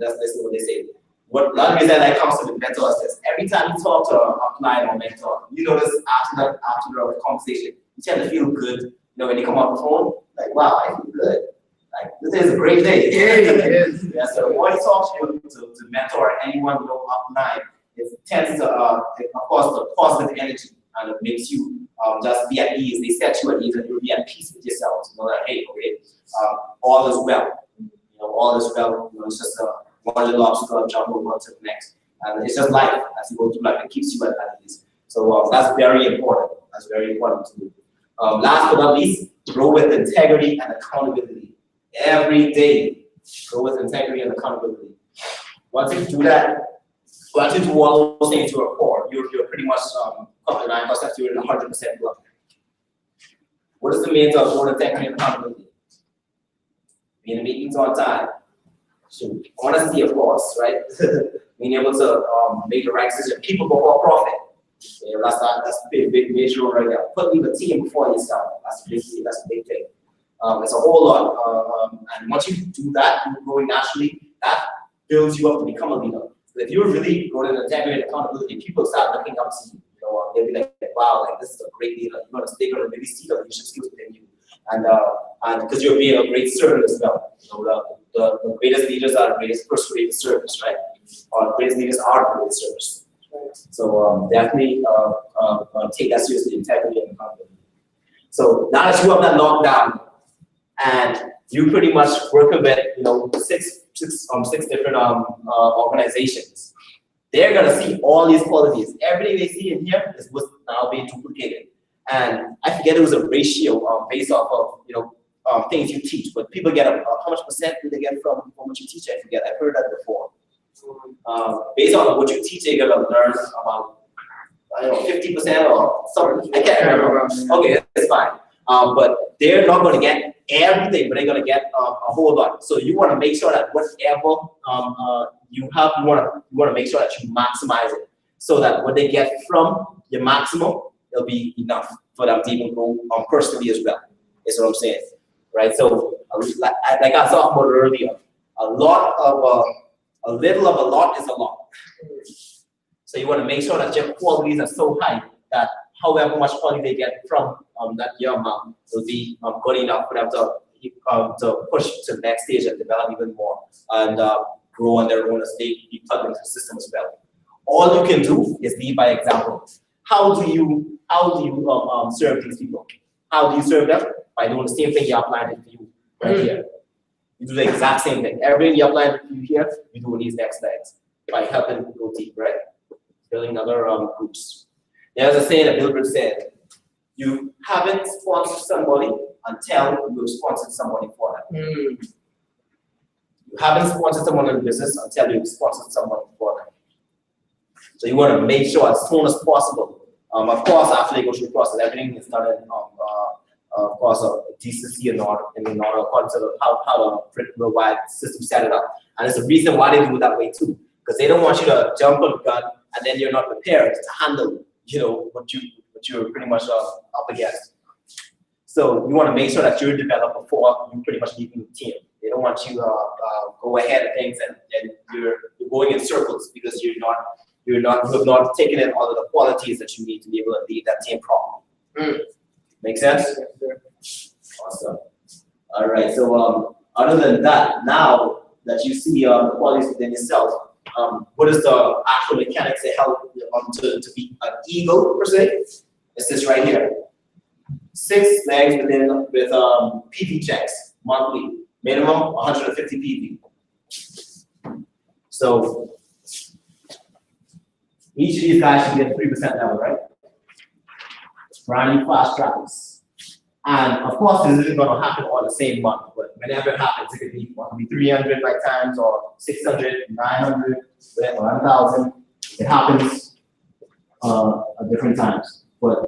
just listen to what they say. What a lot of reason I like counseling with mentors is every time you talk to a client or mentor, you notice after the conversation, you tend to feel good. You know, when you come off the phone, like, wow, I feel good. Like, this is a great day. Yeah, so when you talk to mentor anyone offline, it tends to, of course, the positive energy, and it makes you just be at ease. They set you at ease, and you'll be at peace with yourself. You know that, hey, okay, all is well. You know, all is well. You know, it's just one little obstacle, jump over to the next, and it's just life as you go through life. It keeps you at ease. So that's very important. That's very important to do. Last but not least, grow with integrity and accountability. Every day, grow with integrity and accountability. Once you do that, once you do all those things to your core, you're pretty much up to 9%, you're in 100% club. What is the means of growth, integrity, and accountability? Being in meetings on time. Honesty, of course, right? Being able to make the right decision. People before profit. Yeah, that's a big major right there. Putting the team before yourself. That's a big thing. It's a whole lot. And once you do that, you're growing naturally. That builds you up to become a leader. So if you're really growing in integrity and accountability, people start looking up to you. You know, they'll be like, wow, like this is a great leader. They're gonna really see the leadership skills within you. And because you're being a great servant as well. You know, the greatest leaders are the greatest persuasive servants, right? Or the greatest leaders are the greatest servants. So definitely take that seriously, integrity and accountability. So now that you have that lockdown, and you pretty much work with six different organizations, they're gonna see all these qualities. Everything they see in here is what's now being duplicated. And I forget it was a ratio based off of things you teach, but people get how much percent do they get from what you teach? I forget. I've heard that before. Based on what you teach, they're gonna learn about 50% or something. I can't remember. Okay, that's fine. But they're not gonna get everything, but they're gonna get a whole lot. So you want to make sure that whatever you have, you want to make sure that you maximize it, so that what they get from your maximum, it'll be enough for them to even grow personally as well. Is what I'm saying, right? So like I was talking about earlier, a little of a lot is a lot. So you want to make sure that your qualities are so high that however much quality they get from that your amount will be good enough for them to push to the next stage and develop even more and grow on their own as they be plugged into the system as well. All you can do is lead by example. How do you serve these people? How do you serve them? By doing the same thing you outlined for you right here. You do the exact same thing. Everything you outlined for you here, you do in these next legs by helping them go deep, right? Building other groups. There's a saying that Bilbert said, you haven't sponsored somebody until you've sponsored somebody for them. You haven't sponsored someone in business until you've sponsored someone for them. So you want to make sure as soon as possible. Of course, after they go through the process, everything is done in, of course, decency and order, according to how the worldwide system set it up. And it's the reason why they do it that way too, because they don't want you to jump on the gun and then you're not prepared to handle, what you're pretty much up against. So you want to make sure that you're developed before you pretty much lead the team. They don't want you to go ahead of things and you're going in circles because you have not taken in all of the qualities that you need to be able to lead that team properly. Make sense? Awesome. All right. So other than that, now that you see the qualities within yourself, what is the actual mechanics that help to be an eagle per se? It's this right here. 6 legs with PP checks. monthly, minimum 150 PV. So each of these guys should get 3% level, right? Brand new fast trackers. And of course, this isn't going to happen all the same month, but whenever it happens, it could be 300 by times or 600, 900, 1,000. It happens at different times. But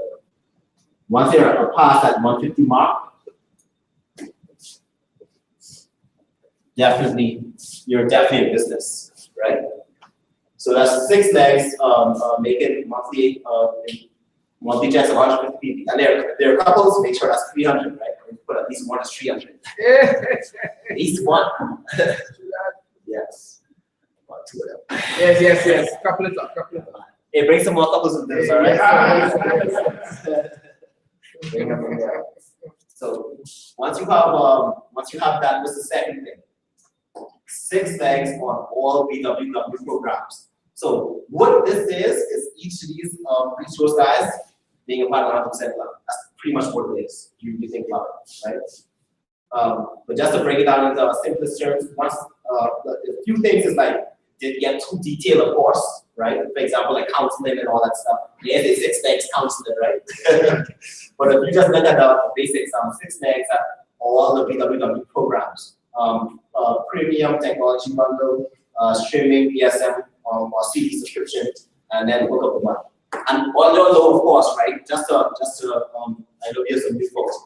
once you're past that 150 mark, you're definitely in business, right? So that's 6 legs, making monthly checks of 150 PV. And there are couples, make sure that's 300, right? Put at least one is 300. At least one. Yes. 1, 2 of them. Yes. Couple it up. Hey, bring some more couples in this, all right? Bring them in there. So once you have that, what's the second thing? 6 legs on all BWW programs. So what this is each of those guys being a part of 100% club. That's pretty much what it is. You think about it, right? But just to break it down into simplest terms, a few things is like, did get too detailed, of course, right? For example, like counseling and all that stuff. Yes, it's 6 legs counseling, right? But if you just look at the basics, 6 legs at all the BWW programs. Premium technology bundle, streaming, ESM, or CD subscription, and then book of the month. And although, of course, right, just to I know here's some new folks.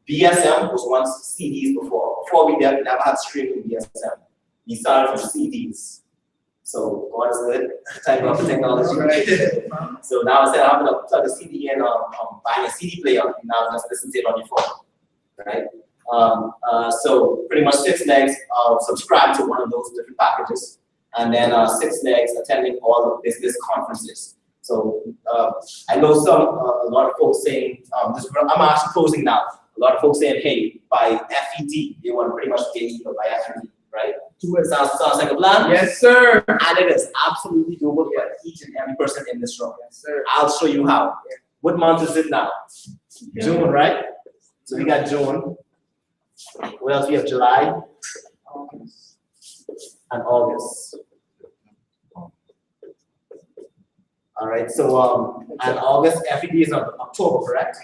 BSM was once CDs before. Before we never had streaming BSM. We started from CDs. So God is good. Type of technology. So now instead of having to plug a CD in buying a CD player, you now just listen to it on your phone, right? So pretty much 6 legs subscribe to one of those different packages, and then 6 legs attending all of business conferences. So I know a lot of folks saying, I'm actually closing now. A lot of folks saying, hey, by FED, they want to pretty much get equal by FED, right? Sounds like a plan? Yes, sir. And it is absolutely doable for each and every person in this room. Yes, sir. I'll show you how. What month is it now? June, right? So we got June. What else? We have July and August. All right, so and August FED is on October, correct?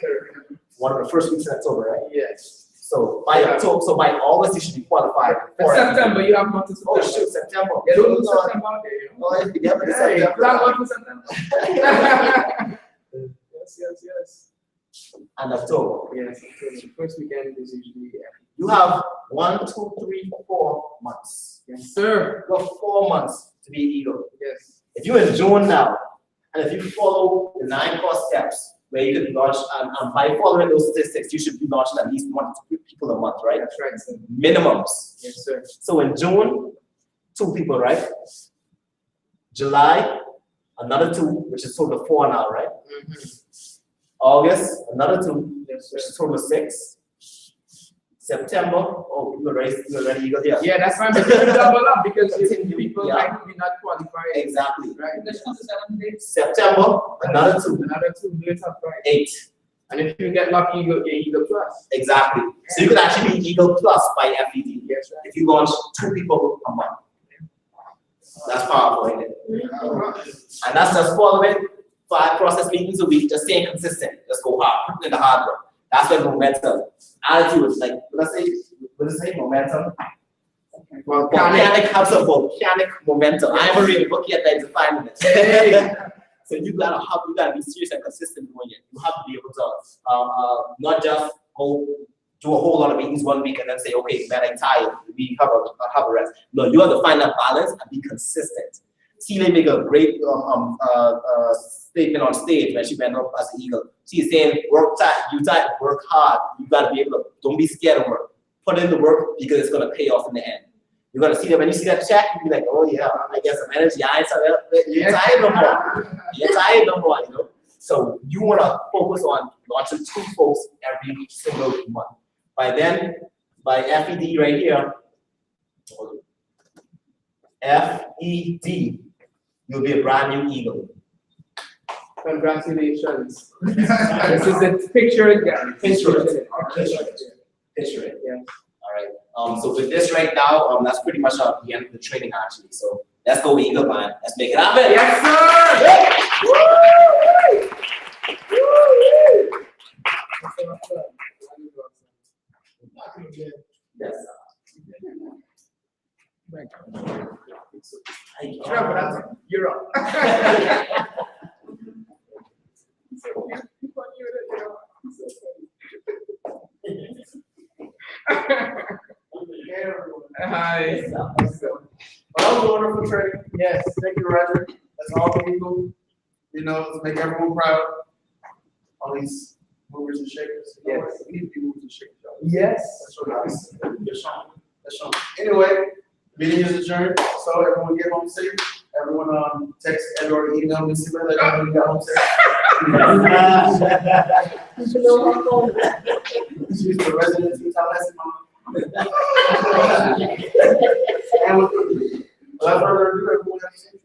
One of the first weeks in October, right? Yes. So by October, so by August you should be qualified. For September, you have month of September. Oh shoot, September. Yeah, don't lose September. September. For September. Yes. And October. Yes, October. First weekend is usually. You have 1, 2, 3, 4 months. Yes, sir. You have 4 months to be eagle. Yes. If you're in June now, and if you follow the 9 core steps, where you can launch, and by following those statistics, you should be launching at least 1 to 2 people a month, right? That's right, sir. Minimums. Yes, sir. So in June, 2 people, right? July, another 2, which is total of 4 now, right? August, another 2, Yes, sir. which is total of 6. September, oh, you're already eagle here. Yeah, that's fine, but you can double up because people might be not qualified. Exactly. Right. Let's go to 7 days. September, another 2. Another 2, do it up right. 8. And if you get lucky, you go get Eagle Plus. Exactly. So you could actually be Eagle Plus by FED. Yes, right. If you launch 2 people a month. That's powerful, isn't it? And that's just following 5 process meetings a week, just staying consistent. Just go hard, put in the hard work. That's where momentum. Attitude, like, what does it say? Momentum? Volcanic has a volcanic momentum. I haven't read a book yet that's defining it. So you gotta be serious and consistent doing it. You have to be able to not just go do a whole lot of meetings 1 week and then say, okay, man, I'm tired. We have a rest. No, you have to find that balance and be consistent. Celia make a great statement on stage when she went up as an eagle. She's saying, work hard. You gotta be able to, don't be scared of work. Put in the work because it's gonna pay off in the end. You're gonna see that when you see that check, you'll be like, oh yeah, I get some energy. You're tired no more. You're tired no more, you know. So you wanna focus on launching 2 folks every single month. By then, by FED right here, FED, you'll be a brand new eagle. Congratulations. This is the picture again. Picture it. Picture it. Yeah. All So with this right now, that's pretty much the end of the training actually. So let's go Eagle man. Let's make it happen. Yes, sir! Yes. Trevor, you're up. Hi. Well, that was a wonderful training. Yes. Thank you, Roger. That's all the people, you know, to make everyone proud. All these movers and shakers. You know what? We need to be movers and shakers, y'all. Yes. That's what I was. That's Sean. That's Sean. Anyway, meeting is adjourned. So everyone get home safe. Everyone text and or email me, see whether you got home safe. She's the resident in Tallahassee, Mom. And without further ado, everyone have a safe.